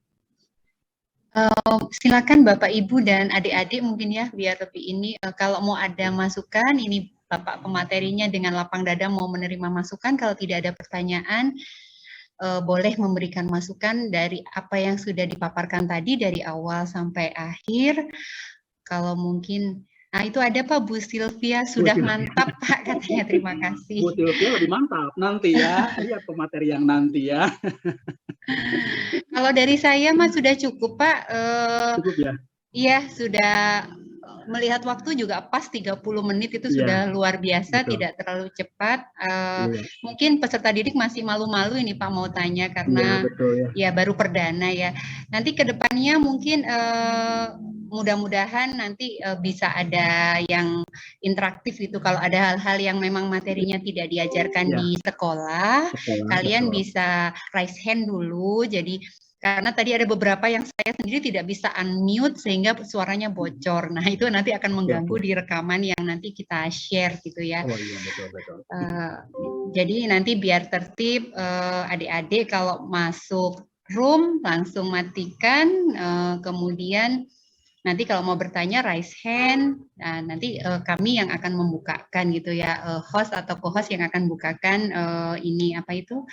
Silakan Bapak Ibu dan adik-adik mungkin ya, biar lebih ini kalau mau ada masukan, ini Bapak pematerinya dengan lapang dada mau menerima masukan. Kalau tidak ada pertanyaan, boleh memberikan masukan dari apa yang sudah dipaparkan tadi dari awal sampai akhir. Kalau mungkin, nah itu ada Pak, Bu Sylvia sudah mantap Pak katanya, terima kasih. Bu Sylvia lebih mantap nanti ya, lihat pemateri yang nanti ya. Kalau dari saya Mas sudah cukup Pak. Cukup ya? Iya, sudah melihat waktu juga pas 30 menit itu sudah luar biasa, tidak terlalu cepat. Mungkin peserta didik masih malu-malu ini Pak mau tanya karena ya baru perdana ya. Nanti ke depannya mungkin mudah-mudahan nanti bisa ada yang interaktif gitu. Kalau ada hal-hal yang memang materinya tidak diajarkan di sekolah, kalian bisa raise hand dulu. Jadi karena tadi ada beberapa yang saya sendiri tidak bisa unmute sehingga suaranya bocor. Nah, itu nanti akan mengganggu di rekaman yang nanti kita share gitu ya. Oh iya, betul. Jadi nanti biar tertib, adik-adik kalau masuk room langsung matikan, kemudian nanti kalau mau bertanya raise hand, nah, nanti kami yang akan membukakan gitu ya, host atau co-host yang akan bukakan ini apa itu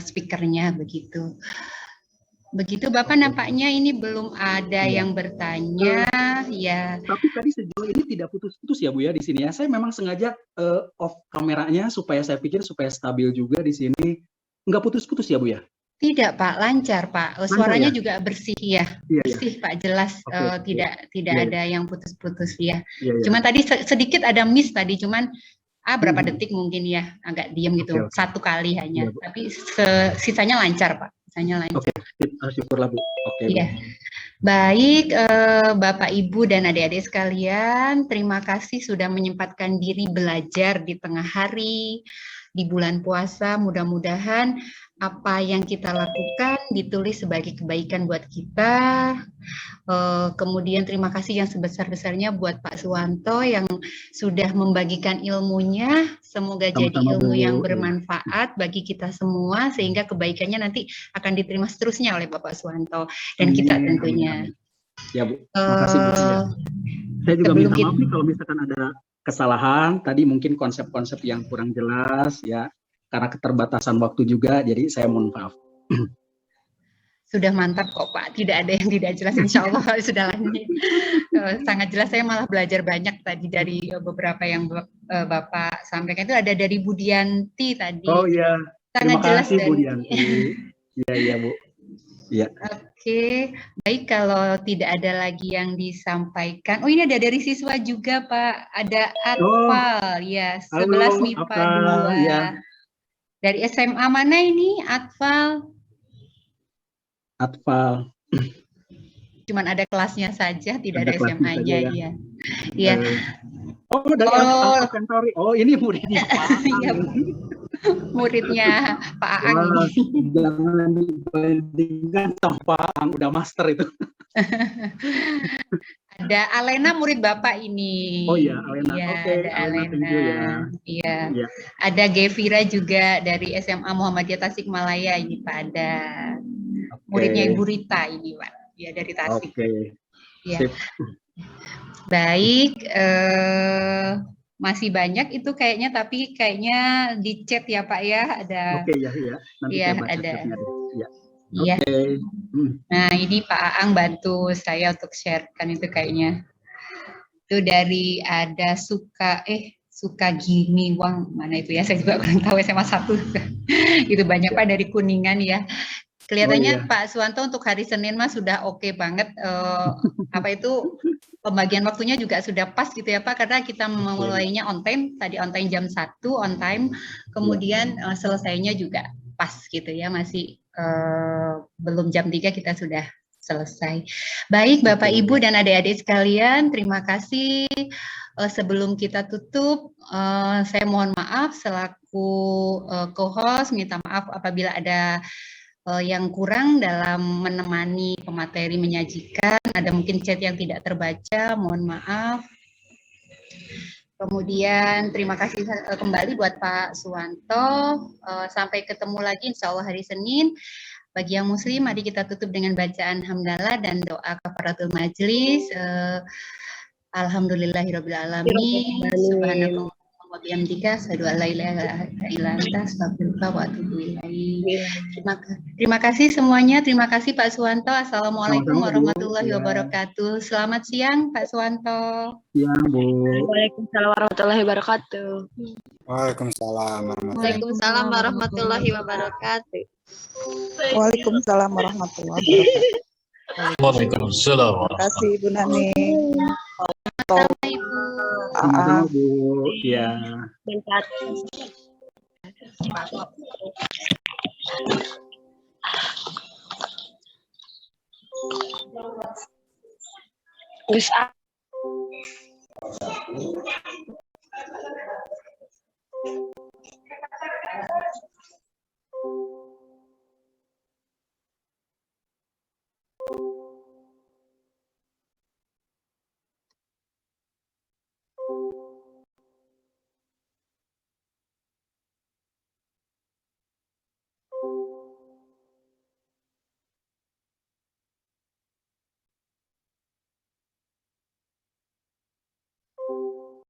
speakernya begitu. Begitu Bapak, nampaknya ini belum ada yang bertanya ya. Tapi tadi sejauh ini tidak putus-putus ya Bu ya di sini ya. Saya memang sengaja off kameranya supaya saya pikir supaya stabil juga di sini. Enggak putus-putus ya Bu ya? Tidak Pak, lancar Pak. Suaranya juga bersih ya. Bersih Pak, jelas. Tidak ada yang putus-putus ya. Cuman tadi sedikit ada miss tadi, cuman berapa detik mungkin ya agak diem gitu. Satu kali hanya. Tapi sisanya lancar Pak. Syukurlah Bu. Iya. Baik, Bapak, Ibu, dan adik-adik sekalian, terima kasih sudah menyempatkan diri belajar di tengah hari, di bulan puasa. Mudah-mudahan apa yang kita lakukan ditulis sebagai kebaikan buat kita. Kemudian terima kasih yang sebesar-besarnya buat Pak Suwanto yang sudah membagikan ilmunya. Semoga jadi ilmu yang bermanfaat bagi kita semua sehingga kebaikannya nanti akan diterima seterusnya oleh Bapak Suwanto dan kita tentunya. Ya Bu, makasih Bu. Saya juga minta maaf nih kalau misalkan ada kesalahan tadi, mungkin konsep-konsep yang kurang jelas ya karena keterbatasan waktu juga, jadi saya mohon maaf. Sudah mantap kok Pak, tidak ada yang tidak jelas, insya Allah sudah lanjut. Sangat jelas, saya malah belajar banyak tadi dari beberapa yang Bapak sampaikan. Itu ada dari Budianti tadi. Oh iya, sangat terima jelas kasih dan Budianti. Iya Bu. Iya. Oke, baik, kalau tidak ada lagi yang disampaikan. Oh, ini ada dari siswa juga Pak, ada Atfal ya, 11 MIPA 2. Ya. Dari SMA mana ini Atfal? Atfal. Cuman ada kelasnya saja, tidak ada SMA-nya ya. Iya. Oh, dari Alkantori. Oh, ini muridnya Pak Aang. Muridnya Pak Aang. Jangan dibandingkan sama Pak Aang, udah master itu. Ada Alena, murid Bapak ini. Oh iya, Alena. Ya, Oke, ada Alena. Iya. Ya. Ada Gevira juga dari SMA Muhammadiyah Tasikmalaya ini Pak, ada. Muridnya Ibu Rita ini Pak. Ya, dari Tasik. Oke. Ya. Baik, masih banyak itu kayaknya, tapi kayaknya di chat ya Pak ya, ada. Oke, ya. Nanti ya, saya baca ada. chatnya deh. Ya. Iya. Oke. Nah, ini Pak Aang bantu saya untuk sharekan itu kayaknya. Itu dari ada suka gini Wang, mana itu ya, saya juga kurang tahu, SMA 1. Itu banyak Pak dari Kuningan ya. Kelihatannya Pak Suwanto untuk hari Senin Mas sudah oke banget. Apa itu pembagian waktunya juga sudah pas gitu ya Pak, karena kita memulainya on time, tadi on time jam 1 on time, kemudian selesainya juga pas gitu ya, masih belum jam 3 kita sudah selesai. Baik Bapak Ibu dan adik-adik sekalian, terima kasih. Sebelum kita tutup, saya mohon maaf selaku co-host, minta maaf apabila ada yang kurang dalam menemani pemateri menyajikan, ada mungkin chat yang tidak terbaca, mohon maaf. Kemudian terima kasih kembali buat Pak Suwanto. Sampai ketemu lagi insya Allah hari Senin. Bagi yang muslim, mari kita tutup dengan bacaan hamdalah dan doa kafaratul majlis. Alhamdulillahirabbil alamin. Subhanallah wa bihamdika asyhadu an la ilaha illa anta astaghfiruka wa atubu ilaik. Terima kasih semuanya. Terima kasih Pak Suwanto. Assalamualaikum warahmatullahi wabarakatuh. Selamat siang Pak Suwanto. Siang, Bu. Waalaikumsalam warahmatullahi wabarakatuh. Waalaikumsalam warahmatullahi wabarakatuh. Waalaikumsalam warahmatullahi wabarakatuh. Waalaikumsalam. Terima kasih Ibu Nani. Sama Ibu. Sama-sama, Bu. Ya. Bisa.